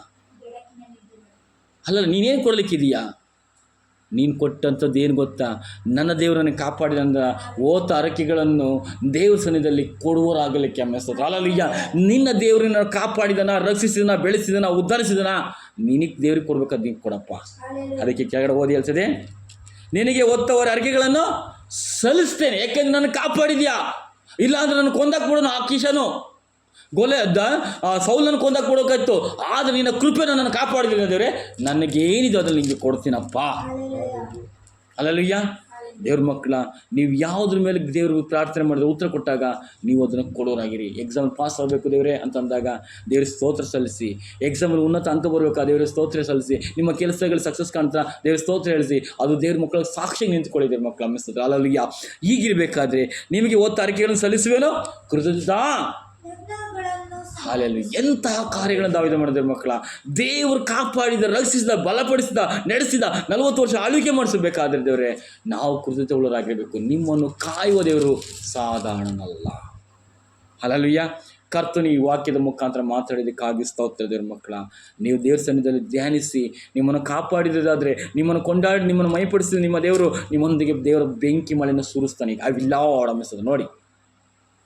ಅಲ್ಲ, ನೀನೇನು ಕೊಡಲಿಕ್ಕಿದೀಯಾ? ನೀನು ಕೊಟ್ಟಂಥದ್ದು ಏನು ಗೊತ್ತಾ? ನನ್ನ ದೇವರನ್ನು ಕಾಪಾಡಿದಂದ ಓತ ಅರಕೆಗಳನ್ನು ದೇವ್ರ ಸನ್ನಿಧಿಯಲ್ಲಿ ಕೊಡುವರಾಗಲಿಕ್ಕೆ ಅಮ್ಮಿಸ್ತದೆ. ಹಲ್ಲೆಲೂಯಾ. ನಿನ್ನ ದೇವರನ್ನ ಕಾಪಾಡಿದನ, ರಕ್ಷಿಸಿದನ, ಬೆಳೆಸಿದನ, ಉದ್ಧರಿಸಿದನ, ನಿನಗೆ ದೇವ್ರಿಗೆ ಕೊಡ್ಬೇಕಾದ್ ನೀನು ಕೊಡಪ್ಪ. ಅದಕ್ಕೆ ಕೆಳಗಡೆ ಓದಿ ಹೇಳ್ತದೆ, ನಿನಗೆ ಒತ್ತವರ ಅರಿಕೆಗಳನ್ನು ಸಲ್ಲಿಸ್ತೇನೆ, ಯಾಕೆಂದ್ರೆ ನನ್ನ ಕಾಪಾಡಿದ್ಯಾ. ಇಲ್ಲಾಂದ್ರೆ ನನ್ನ ಕೊಂದಾಕ್ಬಿಡೋನು ಆ ಕಿಶನು ಸೌಲನ್ನು ಕೊಂದಾಕ್ಬಿಡೋಕಾಯ್ತು. ಆದರೆ ನಿನ್ನ ಕೃಪೆ ನನ್ನನ್ನು ಕಾಪಾಡಿದ್ದೀನಿ ದೇವರೇ, ನನಗೇನಿದೆ ಅದ್ರಲ್ಲಿ ನಿಮಗೆ ಕೊಡ್ತೀನಪ್ಪ. ಹಲ್ಲೆಲೂಯಾ. ದೇವ್ರ ಮಕ್ಕಳ, ನೀವು ಯಾವುದ್ರ ಮೇಲೆ ದೇವ್ರಿಗೆ ಪ್ರಾರ್ಥನೆ ಮಾಡಿದ್ರೆ ಉತ್ತರ ಕೊಟ್ಟಾಗ ನೀವು ಅದನ್ನು ಕೊಡೋರಾಗಿರಿ. ಎಕ್ಸಾಮ್ ಪಾಸ್ ಆಗಬೇಕು ದೇವರೇ ಅಂತಂದಾಗ ದೇವ್ರಿಗೆ ಸ್ತೋತ್ರ ಸಲ್ಲಿಸಿ. ಎಕ್ಸಾಮಲ್ಲಿ ಉನ್ನತ ಅಂಕ ಬರಬೇಕಾ ದೇವ್ರಿಗೆ ಸ್ತೋತ್ರ ಸಲ್ಲಿಸಿ. ನಿಮ್ಮ ಕೆಲಸಗಳು ಸಕ್ಸಸ್ ಕಾಣ್ತಾ ದೇವ್ರ ಸ್ತೋತ್ರ ಹೇಳಿಸಿ. ಅದು ದೇವ್ರ ಮಕ್ಕಳಿಗೆ ಸಾಕ್ಷಿಗೆ ನಿಂತ್ಕೊಳ್ಳಿ ದೇವ್ರ ಮಕ್ಕಳು ಅಮ್ಮಿಸ್ತದೆ. ಅಲ್ಲಲ್ಲಿಯ ಹೀಗಿರಬೇಕಾದ್ರೆ ನಿಮಗೆ ಓದ್ತಾ ಅರಿಕೆಗಳನ್ನು ಸಲ್ಲಿಸುವೇನೋ ಕೃತಜ್ಞತಾ. ಹಾಲೆಲೂಯಾ. ಎಂತಹ ಕಾರ್ಯಗಳನ್ನು ದಾವೀದ ಮಾಡಿದ ಮಕ್ಕಳ. ದೇವರು ಕಾಪಾಡಿದ, ರಕ್ಷಿಸಿದ, ಬಲಪಡಿಸಿದ, ನಡೆಸಿದ, 40 ವರ್ಷ ಆಳ್ವಿಕೆ ಮಾಡಿಸಬೇಕಾದ್ರೆ ದೇವರೇ ನಾವು ಕೃತಜ್ಞತೆಯುಳ್ಳವರಾಗಿರಬೇಕು. ನಿಮ್ಮನ್ನು ಕಾಯುವ ದೇವರು ಸಾಧಾರಣನಲ್ಲ. ಹಾಲೆಲೂಯಾ. ಕರ್ತನು ಈ ವಾಕ್ಯದ ಮುಖಾಂತರ ಮಾತಾಡಿದ್ದಕ್ಕಾಗಿ ಸ್ತೋತ್ರ ದೇವ್ರ ಮಕ್ಕಳ. ನೀವು ದೇವ್ರ ಸನ್ನಿಧಿಯಲ್ಲಿ ಧ್ಯಾನಿಸಿ, ನಿಮ್ಮನ್ನು ಕಾಪಾಡಿದಾದರೆ, ನಿಮ್ಮನ್ನು ಕೊಂಡಾಡಿ, ನಿಮ್ಮನ್ನು ಮೈಪಡಿಸಿದ ನಿಮ್ಮ ದೇವರು ನಿಮ್ಮೊಂದಿಗೆ ದೇವರ ಬೆಂಕಿ ಮಳೆಯನ್ನು ಸುರಿಸ್ತಾನೆ. ಅವಿಲ್ಲ ಆಡಮಿಸ್ತದೆ ನೋಡಿ.